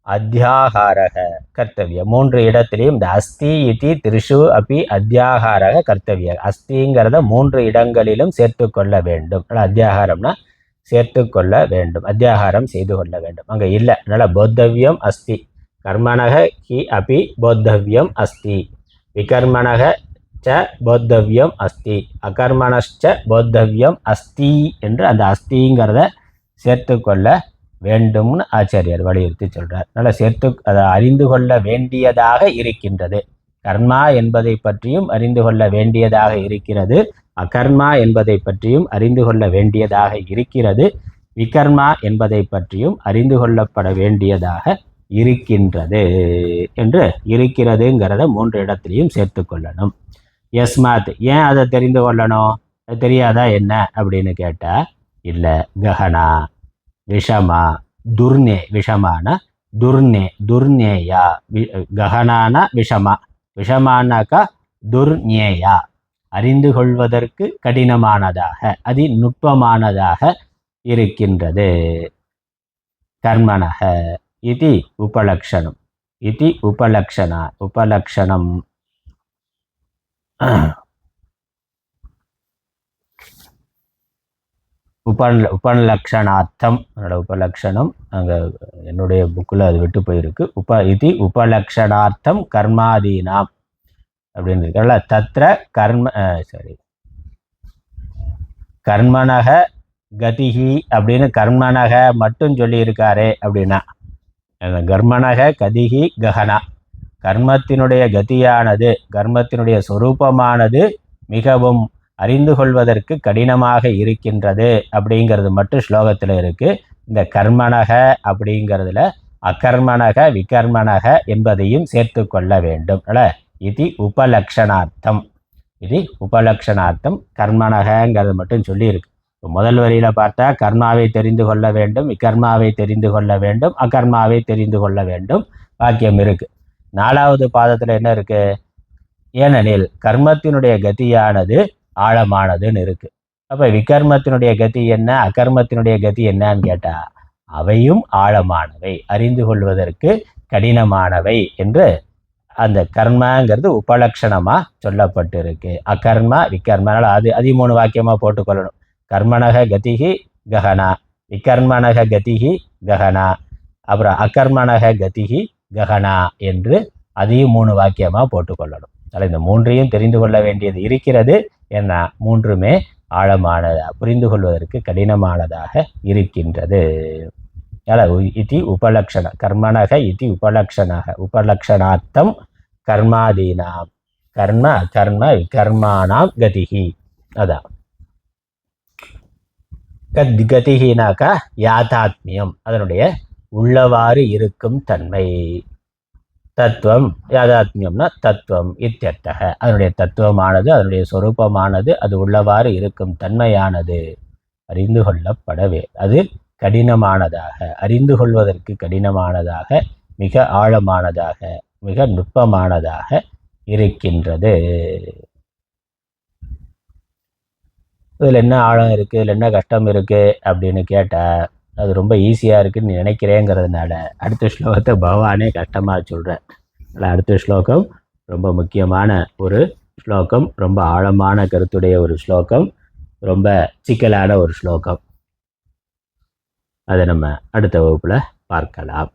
அத்தியாகாரக கர்த்தவிய. 3 இடத்திலையும் இந்த அஸ்தி இதி த்ரிஷு அப்பி அத்தியாகாரக கர்த்தவிய, அஸ்திங்கிறத 3 இடங்களிலும் சேர்த்து கொள்ள வேண்டும். அத்தியாகாரம்னா சேர்த்து கொள்ள வேண்டும், அத்தியாகாரம் செய்து கொள்ள வேண்டும். அங்கே இல்லை, அதனால் போத்தவ்யம் அஸ்தி, கர்மணக ஹி அபி போத்தவ்யம் அஸ்தி, விகர்மணக ச போத்தவ்யம் அஸ்தி, அகர்மணச்ச போத்தவ்யம் அஸ்தி என்று அந்த அஸ்திங்கிறத சேர்த்து கொள்ள வேண்டும்னு ஆச்சாரியர் வலியுறுத்தி சொல்றார். அதனால் அதை அறிந்து கொள்ள வேண்டியதாக இருக்கின்றது. கர்மா என்பதை பற்றியும் அறிந்து கொள்ள வேண்டியதாக இருக்கிறது, அகர்மா என்பதை பற்றியும் அறிந்து கொள்ள வேண்டியதாக இருக்கிறது, விகர்மா என்பதை பற்றியும் அறிந்து கொள்ளப்பட வேண்டியதாக இருக்கின்றது என்று இருக்கிறதுங்கிறத 3 இடத்துலையும் சேர்த்து கொள்ளணும். யஸ்மாத், ஏன் அதை தெரிந்து கொள்ளணும், அது தெரியாதா என்ன அப்படின்னு கேட்டால் இல்லை. கஹனா விஷமா துர்நே, விஷமான துர்நேயா, கஹனான விஷமா, விஷமானாக்கா துர்நேயா, அறிந்து கொள்வதற்கு கடினமானதாக அதிநுட்பமானதாக இருக்கின்றது. கர்மணக இது உபலக்ஷணம். இது உபலக்ஷணம் உபலக்ஷணார்த்தம். அதோட உபலக்ஷணம் அங்கே என்னுடைய புக்கில் அது விட்டு போயிருக்கு. இது உபலக்ஷணார்த்தம் கர்மாதீனாம் அப்படின்னு இருக்கல. தத்ர கர்மணக கதிஹி அப்படின்னு கர்மணக மட்டும் சொல்லியிருக்காரே அப்படின்னா, கர்மணக கதிஹி ககனா, கர்மத்தினுடைய கதியானது கர்மத்தினுடைய சொரூபமானது மிகவும் அறிந்து கொள்வதற்கு கடினமாக இருக்கின்றது அப்படிங்கிறது மட்டும் ஸ்லோகத்தில் இருக்குது. இந்த கர்மணக அப்படிங்கிறதுல அகர்மணக விகர்மணக என்பதையும் சேர்த்து கொள்ள வேண்டும். இது உபலக்ஷணார்த்தம். இது உபலக்ஷணார்த்தம் கர்மணகங்கிறது மட்டும் சொல்லியிருக்கு. முதல் வரியில் பார்த்தா கர்மாவை தெரிந்து கொள்ள வேண்டும், விகர்மாவை தெரிந்து கொள்ள வேண்டும், அகர்மாவை தெரிந்து கொள்ள வேண்டும் வாக்கியம் இருக்குது. 4வது பாதத்தில் என்ன இருக்குது? ஏனெனில் கர்மத்தினுடைய கதியானது ஆழமானதுன்னு இருக்குது. அப்போ விகர்மத்தினுடைய கதி என்ன, அகர்மத்தினுடைய கதி என்னன்னு கேட்டால் அவையும் ஆழமானவை, அறிந்து கொள்வதற்கு கடினமானவை என்று அந்த கர்மங்கிறது உபலக்ஷணமாக சொல்லப்பட்டிருக்கு. அகர்ம விகர்மனால அது 13 வாக்கியமாக போட்டுக்கொள்ளணும். கர்மணக கதிகி ககனா, விகர்மணக கதிகி ககனா, அப்புறம் அகர்மணக கதிகி ககனா என்று அதையும் 3 வாக்கியமாக போட்டுக்கொள்ளணும். அதில் இந்த 3ஐயும் தெரிந்து கொள்ள வேண்டியது இருக்கிறது. ஏன்னா 3மே ஆழமானதாக புரிந்து கொள்வதற்கு கடினமானதாக இருக்கின்றது. இது உபலக்ஷண கர்மணக இது உபலக்ஷணார்த்தம் கர்மாதீனாம் கர்ம விகர்மானாம் கதிகி. அதான் கதிகினாக்கா யாதாத்மியம், அதனுடைய உள்ளவாறு இருக்கும் தன்மை. தத்துவம் யாதாத்மியம்னா தத்துவம் இத்தியர்த்தக, அதனுடைய தத்துவமானது அதனுடைய சொரூபமானது அது உள்ளவாறு இருக்கும் தன்மையானது அறிந்து கொள்ளப்படவே அது கடினமானதாக, அறிந்து கொள்வதற்கு கடினமானதாக, மிக ஆழமானதாக, மிக நுட்பமானதாக இருக்கின்றது. இதில் என்ன ஆழம் இருக்குது, இதில் என்ன கஷ்டம் இருக்குது அப்படின்னு கேட்டால் அது ரொம்ப ஈஸியாக இருக்குதுன்னு நினைக்கிறேங்கிறதுனால அடுத்த ஸ்லோகத்தை பகவானே கஷ்டமாக சொல்கிறேன். அடுத்த ஸ்லோகம் ரொம்ப முக்கியமான ஒரு ஸ்லோகம், ரொம்ப ஆழமான கருத்துடைய ஒரு ஸ்லோகம், ரொம்ப சிக்கலான ஒரு ஸ்லோகம். அதை நம்ம அடுத்த வகுப்பில் பார்க்கலாம்.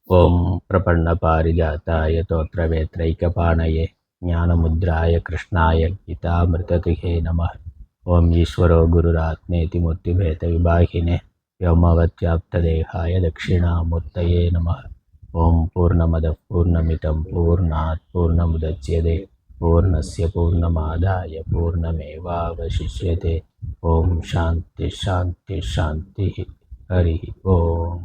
ஓம் பிரபன்ன பாரிஜாத்தாய தோத்ரவேத்ரைக்கபாணயே ஞானமுத்ராய கிருஷ்ணாய கீதாமிருததுகே நமः. ஓம் ஈஸ்வரோ குருராத்மேதி மூர்த்திபேத விபாகினே व्योमवत्याप्तदेहाय दक्षिणामूर्तये नमः. ஓம் பூர்ணமதः பூர்ணமிதம் பூர்ணாத் பூர்ணமுதச்யதே பூர்ணஸ்ய பூர்ணமாதாய பூர்ணமேவாவசிஷ்யதே. ஓம் சாந்தி சாந்தி சாந்தி. ஹரி ஓம்.